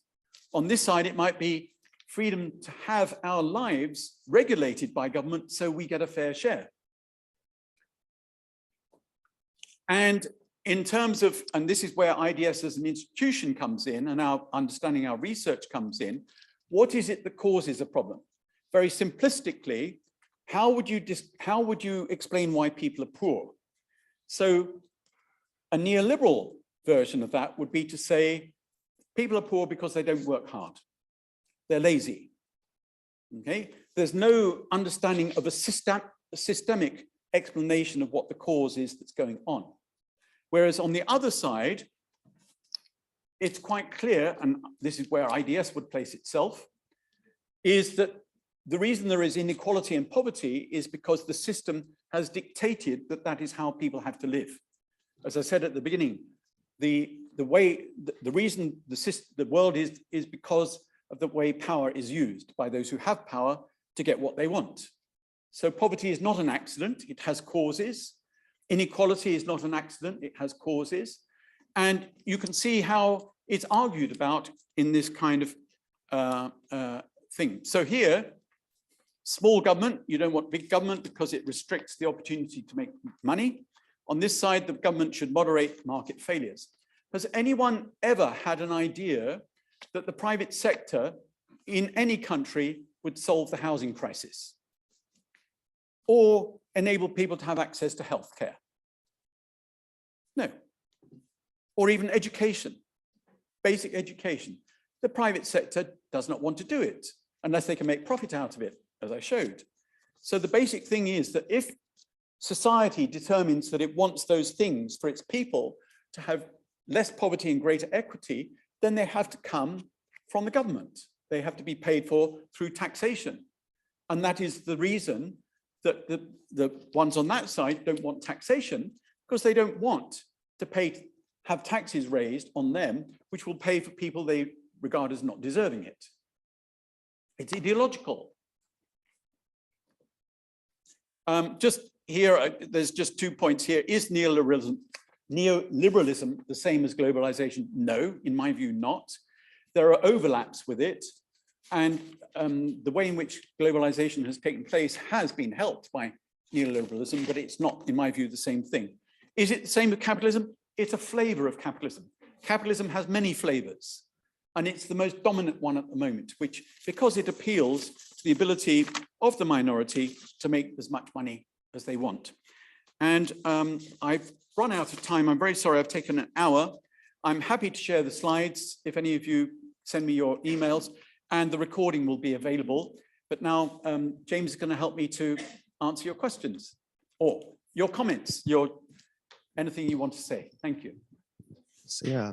On this side, it might be freedom to have our lives regulated by government so we get a fair share. And in terms of, and this is where IDS as an institution comes in and our understanding, our research comes in, what is it that causes a problem? Very simplistically, how would you explain why people are poor? So a neoliberal version of that would be to say people are poor because they don't work hard. They're lazy. Okay? There's no understanding of a systemic explanation of what the cause is that's going on. Whereas on the other side, it's quite clear, and this is where IDS would place itself, is that the reason there is inequality and poverty is because the system has dictated that that is how people have to live. As I said at the beginning, the reason the world is because of the way power is used by those who have power to get what they want. So poverty is not an accident, it has causes. Inequality is not an accident, it has causes. And you can see how it's argued about in this kind of thing. So here, small government, you don't want big government because it restricts the opportunity to make money. On this side, the government should moderate market failures. Has anyone ever had an idea that the private sector in any country would solve the housing crisis or enable people to have access to healthcare? No. Or even education, basic education. The private sector does not want to do it unless they can make profit out of it, as I showed. So the basic thing is that if society determines that it wants those things for its people to have less poverty and greater equity, then they have to come from the government. They have to be paid for through taxation. And that is the reason that the ones on that side don't want taxation, because they don't want to have taxes raised on them, which will pay for people they regard as not deserving it. It's ideological. Just here, there's just 2 points here. Is neoliberalism neoliberalism the same as globalization? No, in my view, not. There are overlaps with it. And the way in which globalization has taken place has been helped by neoliberalism, but it's not, in my view, the same thing. Is it the same with capitalism? It's a flavor of capitalism. Capitalism has many flavors, and it's the most dominant one at the moment, which, because it appeals to the ability of the minority to make as much money as they want. And I've run out of time. I'm very sorry, I've taken an hour. I'm happy to share the slides if any of you send me your emails, and the recording will be available. But now James is going to help me to answer your questions or your comments, anything you want to say. Thank you. So, yeah.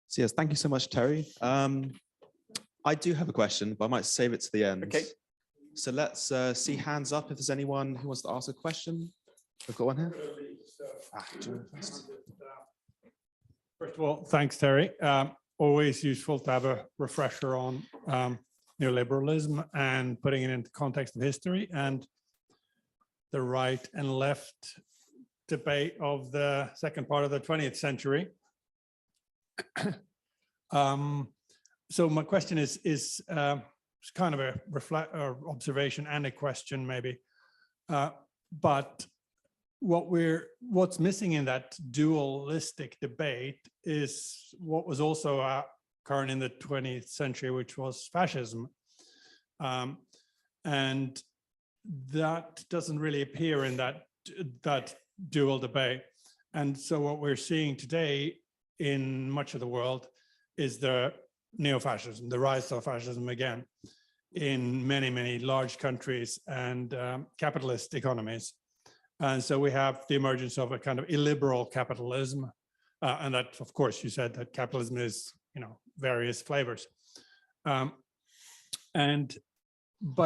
So yes, thank you so much, Terry. I do have a question, but I might save it to the end. Okay. So let's see hands up if there's anyone who wants to ask a question. We've got one here. Do you want to first? First of all, thanks, Terry. Always useful to have a refresher on neoliberalism and putting it into context of history and the right and left debate of the second part of the 20th century. So my question is kind of a observation and a question maybe, but what's missing in that dualistic debate is what was also current in the 20th century, which was fascism, and that doesn't really appear in that dual debate. And so what we're seeing today in much of the world is the neo-fascism, the rise of fascism again in many, many large countries and capitalist economies. And so we have the emergence of a kind of illiberal capitalism. And that, of course, you said that capitalism is, various flavors. But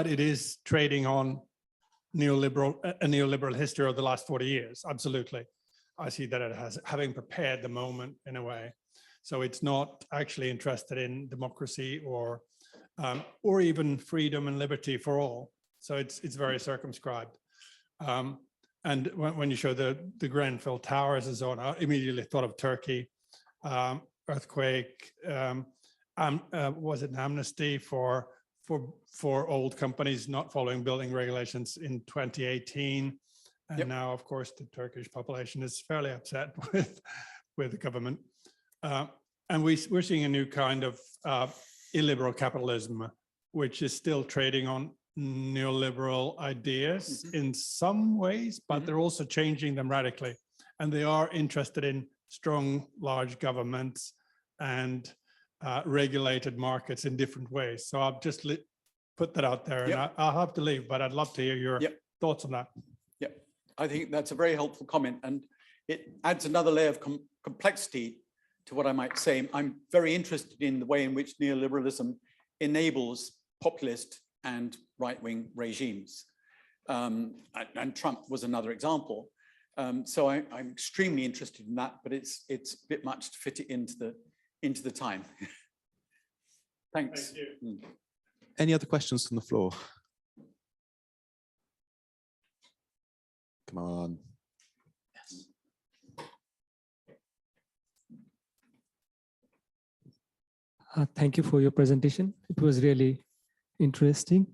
it is trading on a neoliberal history of the last 40 years, absolutely. I see that it has having prepared the moment in a way. So it's not actually interested in democracy or even freedom and liberty for all. So it's very circumscribed. And when you show the Grenfell Towers and so on, I immediately thought of Turkey, earthquake, was it an amnesty for old companies not following building regulations in 2018. And yep. Now, of course, the Turkish population is fairly upset with the government. And we're seeing a new kind of illiberal capitalism, which is still trading on neoliberal ideas in some ways, but they're also changing them radically. And they are interested in strong, large governments and regulated markets in different ways. So I'll just put that out there, and I'll have to leave, but I'd love to hear your thoughts on that. Yeah, I think that's a very helpful comment, and it adds another layer of complexity to what I might say. I'm very interested in the way in which neoliberalism enables populist and right-wing regimes. And Trump was another example. So I'm extremely interested in that, but it's a bit much to fit it into the time. Thanks. Thank you. Any other questions from the floor? Come on. Yes. Thank you for your presentation. It was really interesting.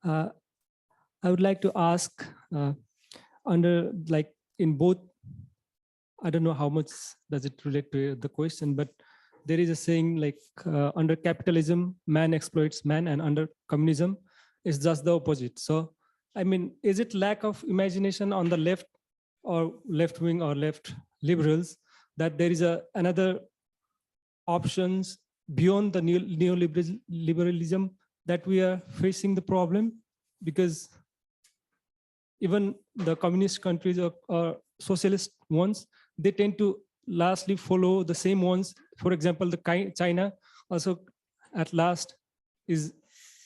I would like to ask, in both, I don't know how much does it relate to the question, but there is a saying like under capitalism, man exploits man, and under communism, it's just the opposite. So, I mean, is it lack of imagination on the left or left wing or left liberals that there is another options beyond the neoliberalism that we are facing the problem? Because even the communist countries or socialist ones, they tend to lastly follow the same ones. For example, the China also at last is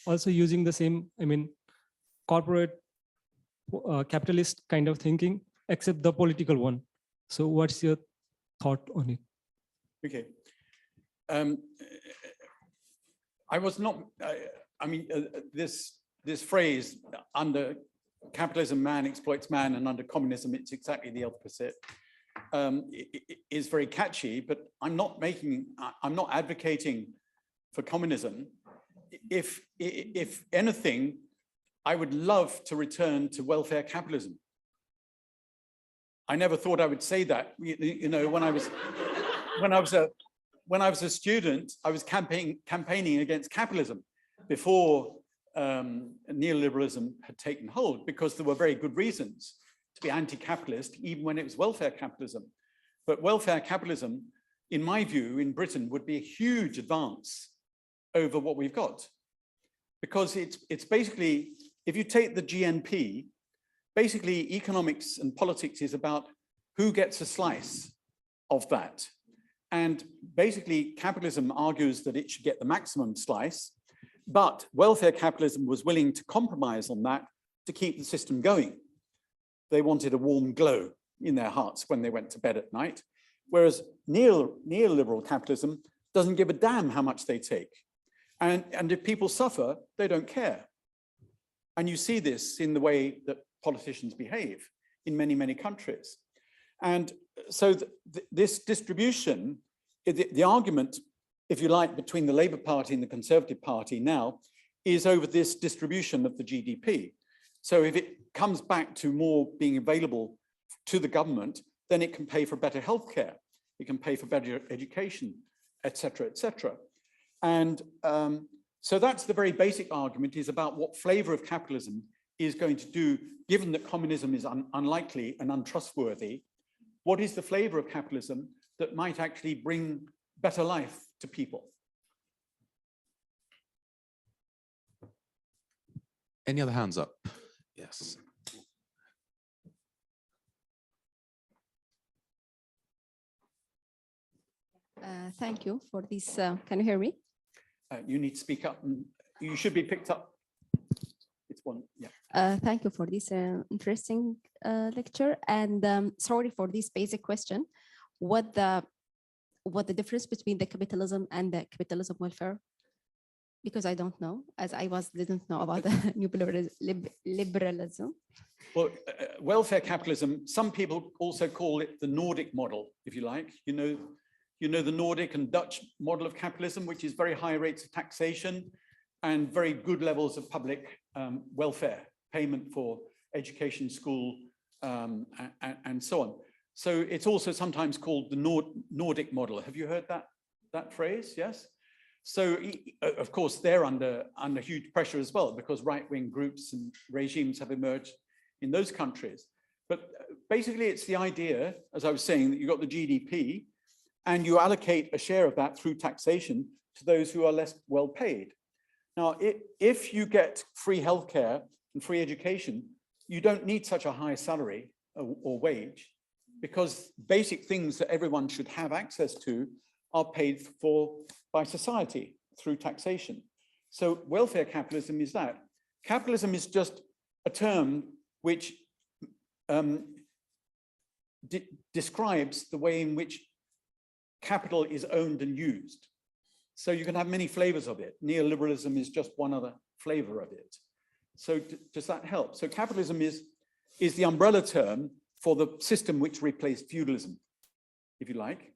also using the same, I mean, corporate capitalist kind of thinking, except the political one. So what's your thought on it? Okay. I was not, I mean, this phrase under capitalism, man exploits man, and under communism, it's exactly the opposite, is very catchy, but I'm not advocating for communism. If anything, I would love to return to welfare capitalism. I never thought I would say that. You know, when I was a student, I was campaigning against capitalism before neoliberalism had taken hold, because there were very good reasons to be anti-capitalist, even when it was welfare capitalism. But welfare capitalism, in my view, in Britain, would be a huge advance over what we've got. Because it's basically, if you take the GNP, basically economics and politics is about who gets a slice of that. And basically capitalism argues that it should get the maximum slice, but welfare capitalism was willing to compromise on that to keep the system going. They wanted a warm glow in their hearts when they went to bed at night, whereas neoliberal capitalism doesn't give a damn how much they take. And if people suffer, they don't care. And you see this in the way that politicians behave in many, many countries. And so this distribution, the argument, if you like, between the Labour Party and the Conservative Party now is over this distribution of the GDP. So if it comes back to more being available to the government, then it can pay for better healthcare, it can pay for better education, et cetera, et cetera. And so that's the very basic argument, is about what flavor of capitalism is going to do, given that communism is unlikely and untrustworthy. What is the flavor of capitalism that might actually bring better life to people? Any other hands up? Yes. Thank you for this. Can you hear me? You need to speak up, and you should be picked up. It's one, yeah. Thank you for this interesting lecture. And sorry for this basic question. What the difference between the capitalism and the capitalism welfare? Because I don't know, as I didn't know about the new liberalism. Well, welfare capitalism, some people also call it the Nordic model, if you like. You know the Nordic and Dutch model of capitalism, which is very high rates of taxation and very good levels of public welfare, payment for education, school, and so on. So it's also sometimes called the Nordic model. Have you heard that phrase? Yes. So of course they're under huge pressure as well, because right-wing groups and regimes have emerged in those countries. But basically it's the idea, as I was saying, that you've got the GDP and you allocate a share of that through taxation to those who are less well paid. Now, if you get free healthcare and free education, you don't need such a high salary or wage, because basic things that everyone should have access to are paid for by society through taxation. So welfare capitalism is that. Capitalism is just a term which describes the way in which capital is owned and used. So you can have many flavors of it. Neoliberalism is just one other flavor of it. So does that help? So capitalism is the umbrella term for the system which replaced feudalism, if you like.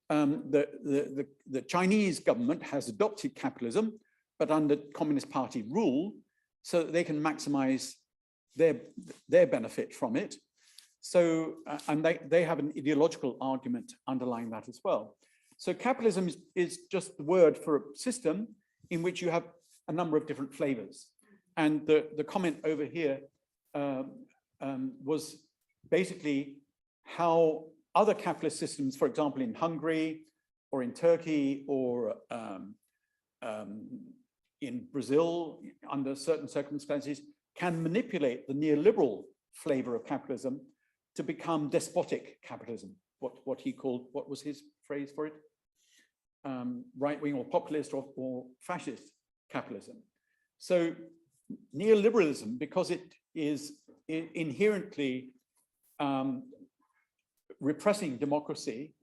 The Chinese government has adopted capitalism, but under Communist Party rule, so that they can maximize their benefit from it. So, and they have an ideological argument underlying that as well. So capitalism is just the word for a system in which you have a number of different flavors. And the comment over here was basically how other capitalist systems, for example, in Hungary or in Turkey or in Brazil, under certain circumstances, can manipulate the neoliberal flavor of capitalism to become despotic capitalism, what he called, what was his phrase for it? Right-wing or populist or fascist capitalism. So neoliberalism, because it is inherently repressing democracy,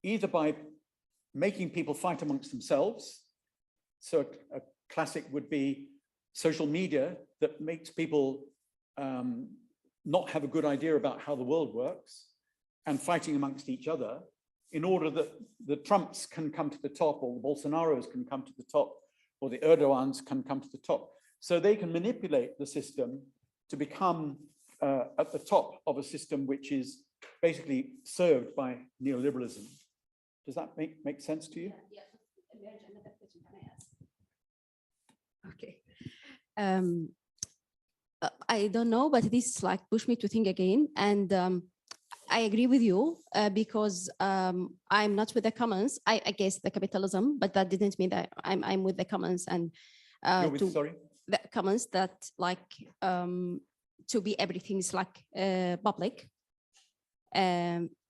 either by making people fight amongst themselves. So a classic would be social media that makes people not have a good idea about how the world works and fighting amongst each other in order that the Trumps can come to the top, or the Bolsonaros can come to the top, or the Erdogans can come to the top. So they can manipulate the system to become at the top of a system which is basically served by neoliberalism. Does that make sense to you? Yeah. Another question, can I ask? Okay. I don't know, but this like pushed me to think again. And I agree with you because I'm not with the commons. I guess the capitalism, but that didn't mean that I'm with the commons and You're with, sorry? the commons that like to be everything is like public.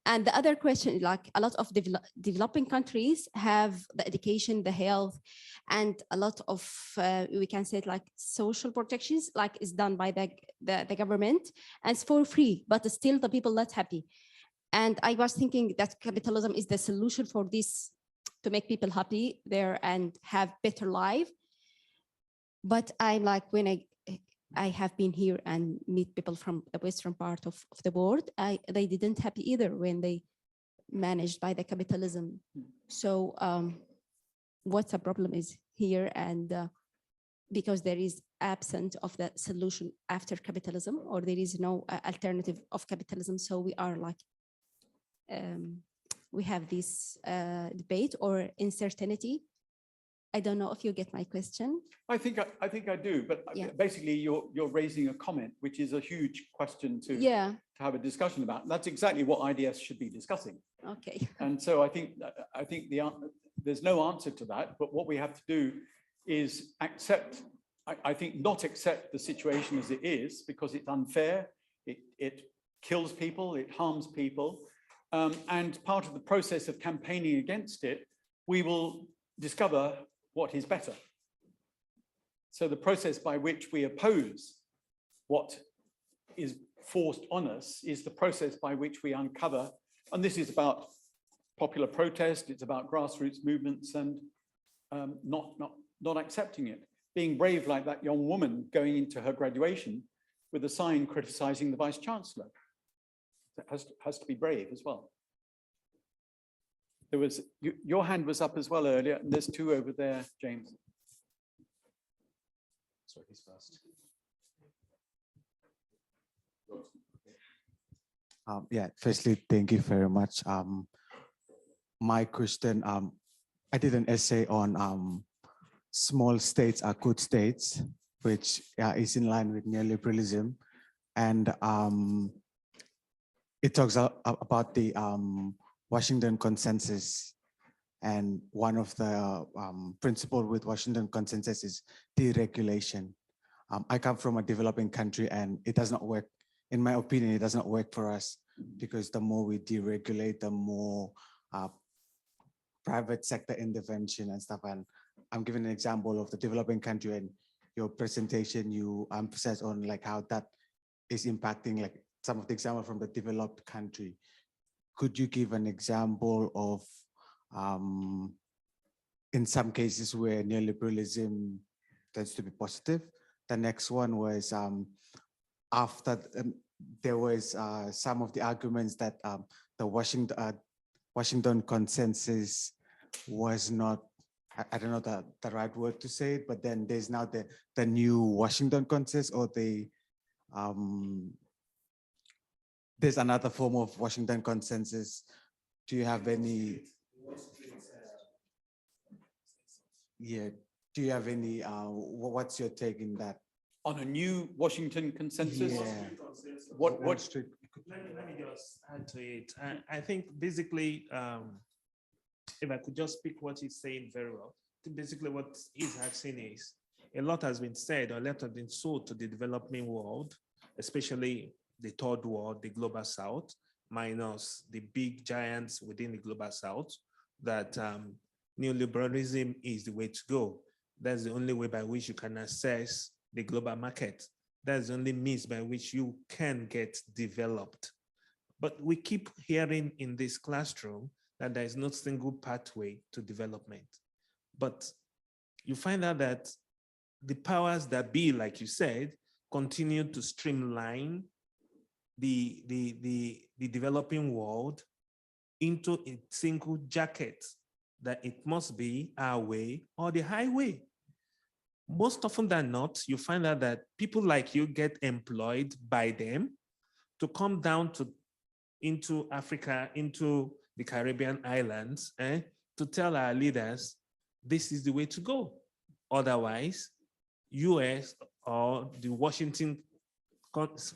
And the other question, like a lot of developing countries have the education, the health, and a lot of, we can say it like social protections, like is done by the government, and it's for free, but still the people not happy. And I was thinking that capitalism is the solution for this, to make people happy there and have better life. But I'm like, when I have been here and meet people from the Western part of the world, they didn't happy either when they managed by the capitalism. So what's the problem is here, and because there is absence of the solution after capitalism, or there is no alternative of capitalism. So we are like, we have this debate or uncertainty. I don't know if you get my question. I think I do, but Yeah. basically you're raising a comment, which is a huge question to have a discussion about. That's exactly what IDS should be discussing. Okay. And so I think there's no answer to that, but what we have to do is accept, I think not accept the situation as it is, because it's unfair, it kills people, it harms people. And part of the process of campaigning against it, we will discover what is better. So the process by which we oppose what is forced on us is the process by which we uncover, and this is about popular protest, it's about grassroots movements, and not accepting it. Being brave like that young woman going into her graduation with a sign criticizing the Vice Chancellor. That has to be brave as well. There was, your hand was up as well earlier, and there's two over there, James. Sorry, he's first. Yeah, firstly, thank you very much. My question, I did an essay on small states are good states, which is in line with neoliberalism. And it talks about the Washington Consensus. And one of the principles with Washington Consensus is deregulation. I come from a developing country and it does not work. In my opinion, it does not work for us because the more we deregulate, the more private sector intervention and stuff. And I'm giving an example of the developing country, and your presentation, you emphasize on like how that is impacting like some of the example from the developed country. Could you give an example of in some cases where neoliberalism tends to be positive? The next one was after there was some of the arguments that the Washington Consensus was not, I don't know the right word to say it, but then there's now the new Washington Consensus, or there's another form of Washington Consensus. Do you have any? Yeah. Do you have any? What's your take in that? On a new Washington Consensus? Yeah. What? Let me just add to it. I think basically, if I could just pick what he's saying very well, basically what he's asking is, a lot has been said, or a lot has been sold to the developing world, especially the third world, the global south, minus the big giants within the global south, that neoliberalism is the way to go. That's the only way by which you can access the global market. That's the only means by which you can get developed. But we keep hearing in this classroom that there is no single pathway to development. But you find out that the powers that be, like you said, continue to streamline the developing world into a single jacket, that it must be our way or the highway. Most often than not, you find out that people like you get employed by them to come down into Africa, into the Caribbean islands, to tell our leaders, this is the way to go. Otherwise, US or the Washington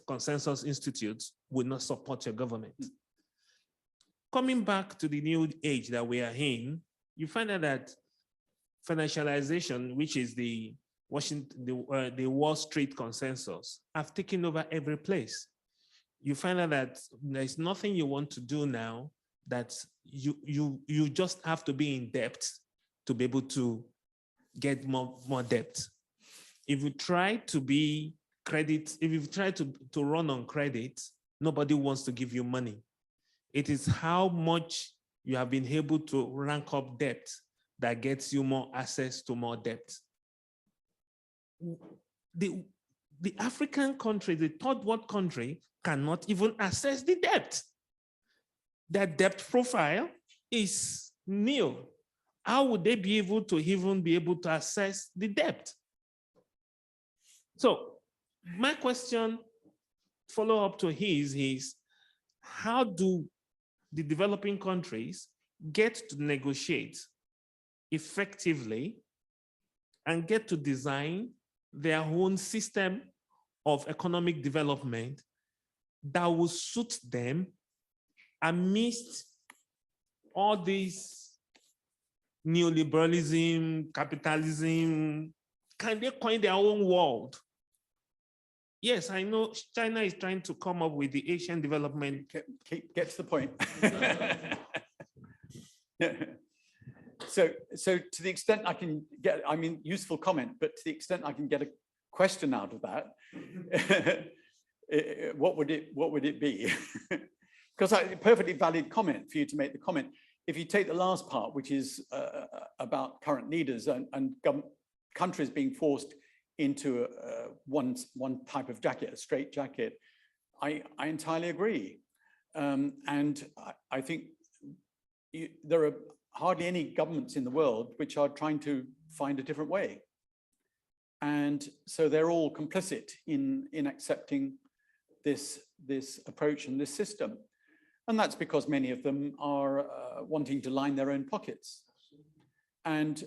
Consensus Institute will not support your government. Coming back to the new age that we are in, you find out that financialization, which is the Wall Street consensus, have taken over every place. You find out that there's nothing you want to do now that you just have to be in debt to be able to get more debt. If you try to be credit, if you try to run on credit, nobody wants to give you money. It is how much you have been able to rank up debt that gets you more access to more debt. The African country, the third world country, cannot even access the debt. Their debt profile is nil. How would they be able to even be able to access the debt? So my question, follow up to his, is how do the developing countries get to negotiate effectively and get to design their own system of economic development that will suit them amidst all these neoliberalism, capitalism? Can they coin their own world? Yes, I know China is trying to come up with the Asian development. Get to the point. So to the extent I can get, I mean, useful comment, but to the extent I can get a question out of that, what would it be? Because a perfectly valid comment for you to make the comment. If you take the last part, which is about current leaders and countries being forced into one type of jacket, a straight jacket, I entirely agree. And I think there are hardly any governments in the world which are trying to find a different way. And so they're all complicit in accepting this approach and this system. And that's because many of them are wanting to line their own pockets. And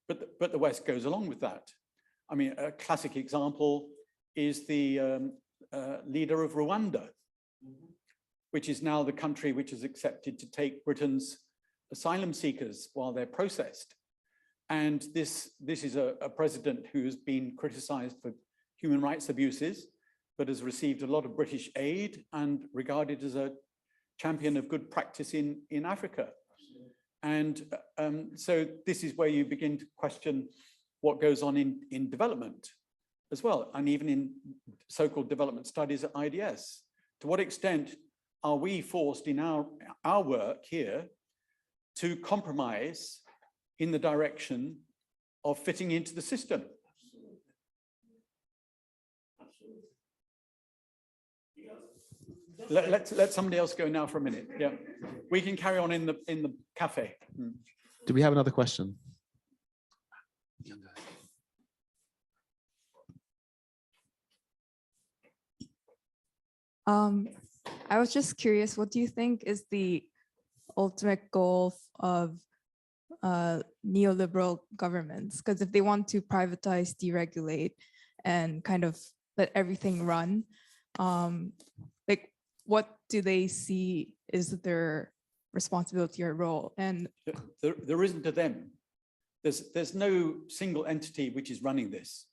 but the West goes along with that. I mean, a classic example is the leader of Rwanda, which is now the country which has accepted to take Britain's asylum seekers while they're processed. And this is a president who has been criticized for human rights abuses, but has received a lot of British aid and regarded as a champion of good practice in Africa. And so this is where you begin to question what goes on in development as well, and even in so-called development studies at IDS. To what extent are we forced in our work here to compromise in the direction of fitting into the system? Let somebody else go now for a minute. Yeah, we can carry on in the cafe. Do we have another question? I was just curious, what do you think is the ultimate goal of neoliberal governments? Because if they want to privatize, deregulate, and kind of let everything run, like what do they see is their responsibility or role? And there isn't a them. There's no single entity which is running this.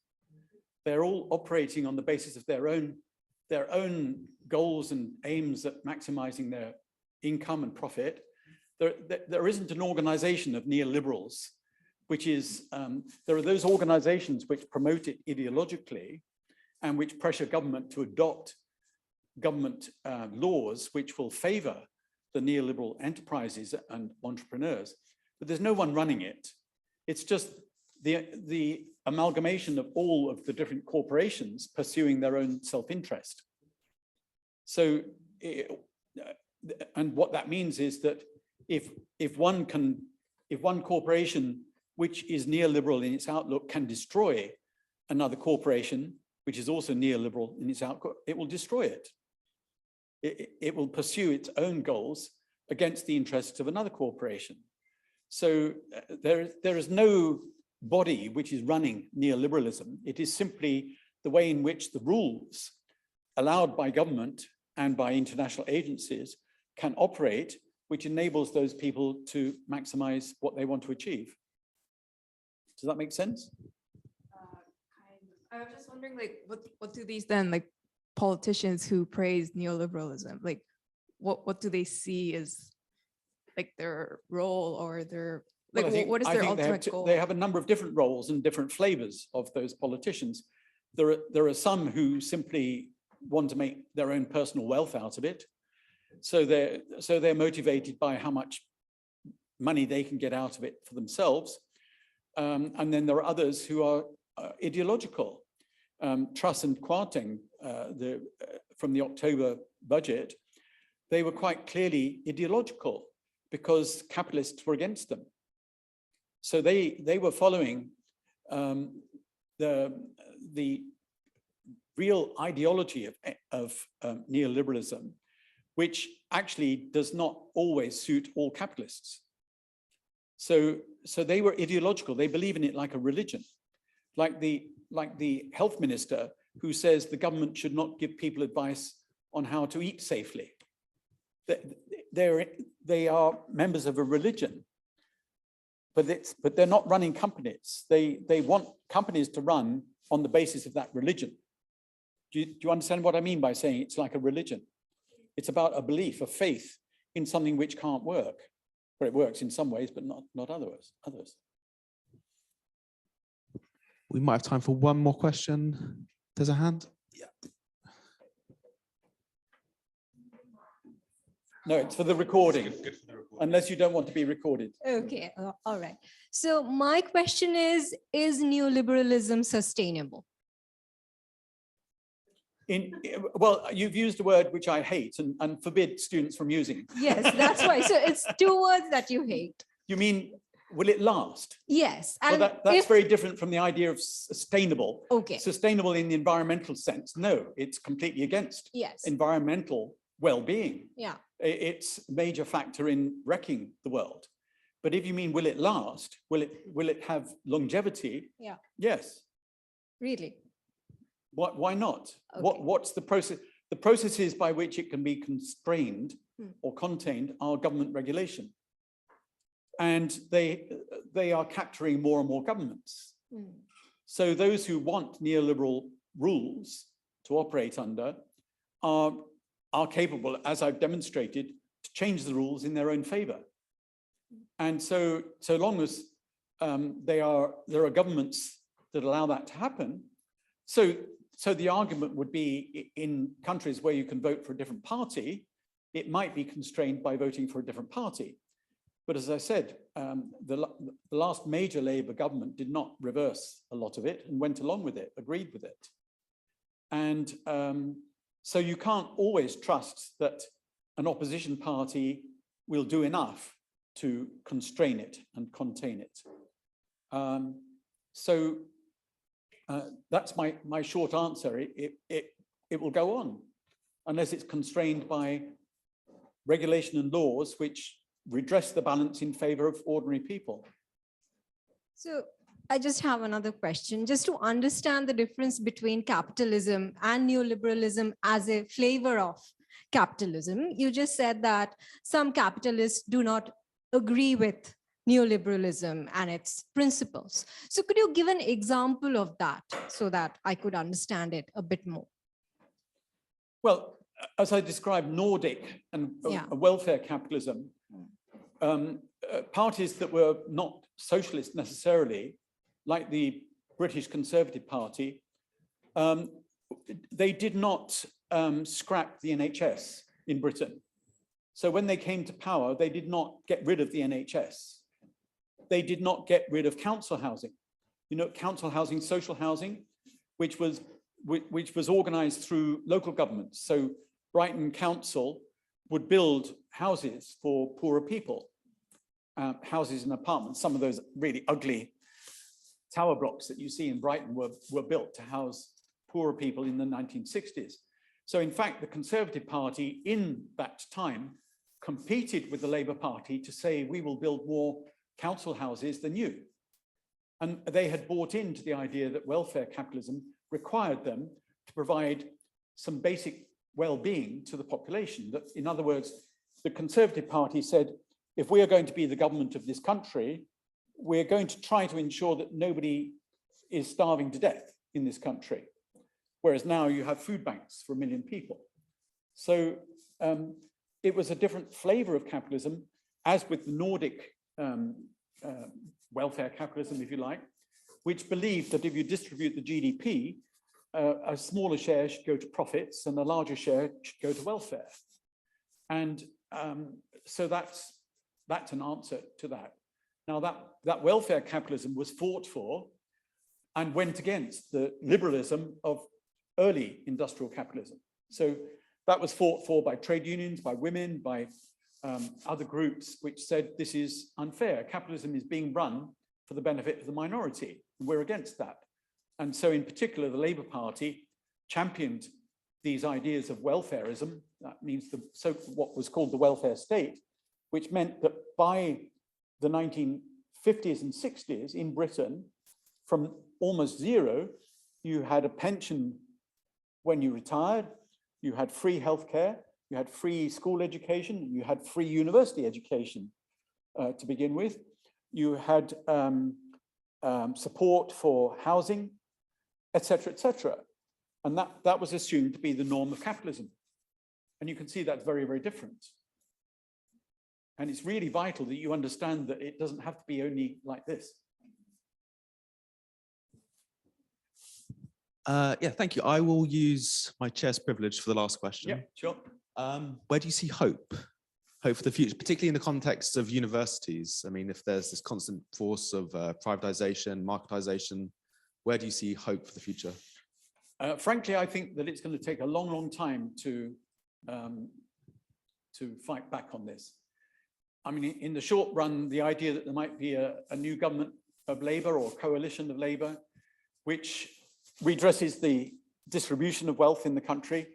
They're all operating on the basis of their own goals and aims at maximizing their income and profit. There isn't an organization of neoliberals, which is, there are those organizations which promote it ideologically and which pressure government to adopt government laws which will favor the neoliberal enterprises and entrepreneurs. But there's no one running it. It's just the amalgamation of all of the different corporations pursuing their own self-interest. So, and what that means is that if one corporation which is neoliberal in its outlook can destroy another corporation which is also neoliberal in its outlook, it will destroy it. It will pursue its own goals against the interests of another corporation. So there is no body which is running neoliberalism. It is simply the way in which the rules allowed by government and by international agencies can operate, which enables those people to maximize what they want to achieve. Does that make sense? I was just wondering, like, what do these then, like, politicians who praise neoliberalism, like, what do they see as like their role or their, like, Well, what is their ultimate goal? They have a number of different roles and different flavors of those politicians. There are some who simply want to make their own personal wealth out of it. So they're motivated by how much money they can get out of it for themselves. And then there are others who are ideological. Truss and Kwarteng, from the October budget, they were quite clearly ideological because capitalists were against them. So they were following the real ideology of neoliberalism, which actually does not always suit all capitalists. So they were ideological. They believe in it like a religion, like the health minister who says the government should not give people advice on how to eat safely. They are members of a religion, but they're not running companies. They want companies to run on the basis of that religion. Do you understand what I mean by saying it's like a religion? It's about a belief, a faith in something which can't work. Well, it works in some ways, but not others. We might have time for one more question. There's a hand. Yeah. No, it's for the recording, unless you don't want to be recorded. Okay, all right. So my question is neoliberalism sustainable? Well, you've used a word which I hate and forbid students from using. Yes, that's why. So it's two words that you hate. You mean, will it last? Yes. Well, And that's very different from the idea of sustainable. Okay. Sustainable in the environmental sense. No, it's completely against Yes. environmental well-being. Yeah. It's a major factor in wrecking the world. But if you mean, will it last? Will it have longevity? Yeah. Yes. Really? Why not? Okay. What's the process? The processes by which it can be constrained Hmm. or contained are government regulation. And they are capturing more and more governments. Hmm. So those who want neoliberal rules to operate under are capable, as I've demonstrated, to change the rules in their own favor. And so long as there are governments that allow that to happen, so the argument would be in countries where you can vote for a different party, it might be constrained by voting for a different party. But as I said, the last major Labour government did not reverse a lot of it and went along with it, agreed with it. And so you can't always trust that an opposition party will do enough to constrain it and contain it. That's my short answer. It will go on unless it's constrained by regulation and laws which redress the balance in favor of ordinary people. So I just have another question, just to understand the difference between capitalism and neoliberalism as a flavor of capitalism. You just said that some capitalists do not agree with neoliberalism and its principles. So could you give an example of that so that I could understand it a bit more? Well, as I described, Nordic and welfare capitalism, parties that were not socialist necessarily, like the British Conservative Party, they did not scrap the NHS in Britain. So when they came to power, they did not get rid of the NHS. They did not get rid of council housing. you know, council housing, social housing, which was organized through local governments. So Brighton Council would build houses for poorer people, houses and apartments. Some of those really ugly tower blocks that you see in Brighton were built to house poorer people in the 1960s. So in fact, the Conservative Party in that time competed with the Labour Party to say, we will build more council houses than you. And they had bought into the idea that welfare capitalism required them to provide some basic well-being to the population. That, in other words, the Conservative Party said, if we are going to be the government of this country, we're going to try to ensure that nobody is starving to death in this country. Whereas now you have food banks for 1 million people. So it was a different flavor of capitalism, as with the Nordic welfare capitalism, if you like, which believed that if you distribute the GDP, a smaller share should go to profits and a larger share should go to welfare. And so that's an answer to that. Now that welfare capitalism was fought for and went against the liberalism of early industrial capitalism. So that was fought for by trade unions, by women, by other groups, which said this is unfair. Capitalism is being run for the benefit of the minority. We're against that. And so in particular, the Labour Party championed these ideas of welfarism. That means what was called the welfare state, which meant that by the 1950s and 60s in Britain, from almost zero, you had a pension when you retired, you had free healthcare, you had free school education, you had free university education to begin with. You had support for housing, etc., etc. And that was assumed to be the norm of capitalism. And you can see that's very, very different. And it's really vital that you understand that it doesn't have to be only like this. Yeah, thank you. I will use my chair's privilege for the last question. Yeah, sure. Where do you see hope? Hope for the future, particularly in the context of universities? I mean, if there's this constant force of privatization, marketization, where do you see hope for the future? Frankly, I think that it's going to take a long, long time to fight back on this. I mean, in the short run, the idea that there might be a new government of Labour or coalition of Labour, which redresses the distribution of wealth in the country,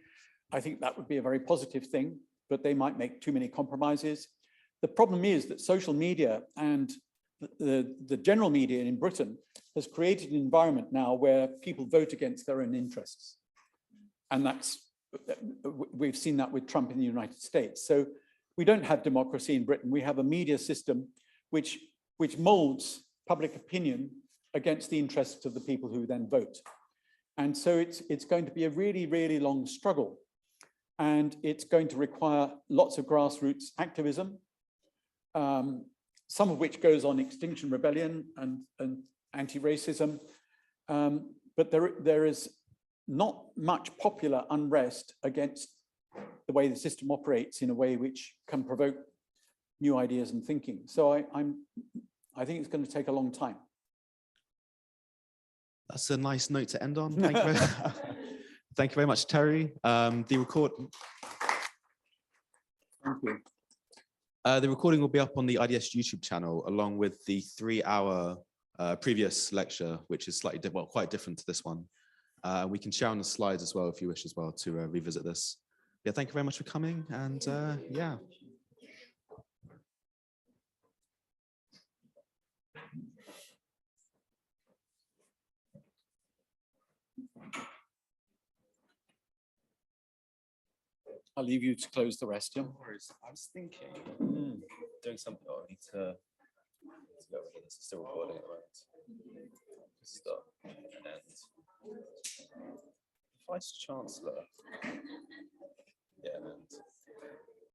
I think that would be a very positive thing, but they might make too many compromises. The problem is that social media and the general media in Britain has created an environment now where people vote against their own interests. And we've seen that with Trump in the United States. So we don't have democracy in Britain. We have a media system which molds public opinion against the interests of the people who then vote. And so it's going to be a really, really long struggle. And it's going to require lots of grassroots activism, some of which goes on Extinction Rebellion and anti-racism. But there is not much popular unrest against the way the system operates in a way which can provoke new ideas and thinking. So I think it's going to take a long time. That's a nice note to end on. Thank you. Thank you very much, Terry. The recording will be up on the IDS YouTube channel, along with the 3-hour previous lecture, which is slightly quite different to this one. We can share on the slides as well if you wish as well to revisit this. Yeah, thank you very much for coming, and yeah. I'll leave you to close the rest, yeah? No worries. I was thinking, doing something. Oh, I need to go over this. It's still recording, right? Stop. And Vice Chancellor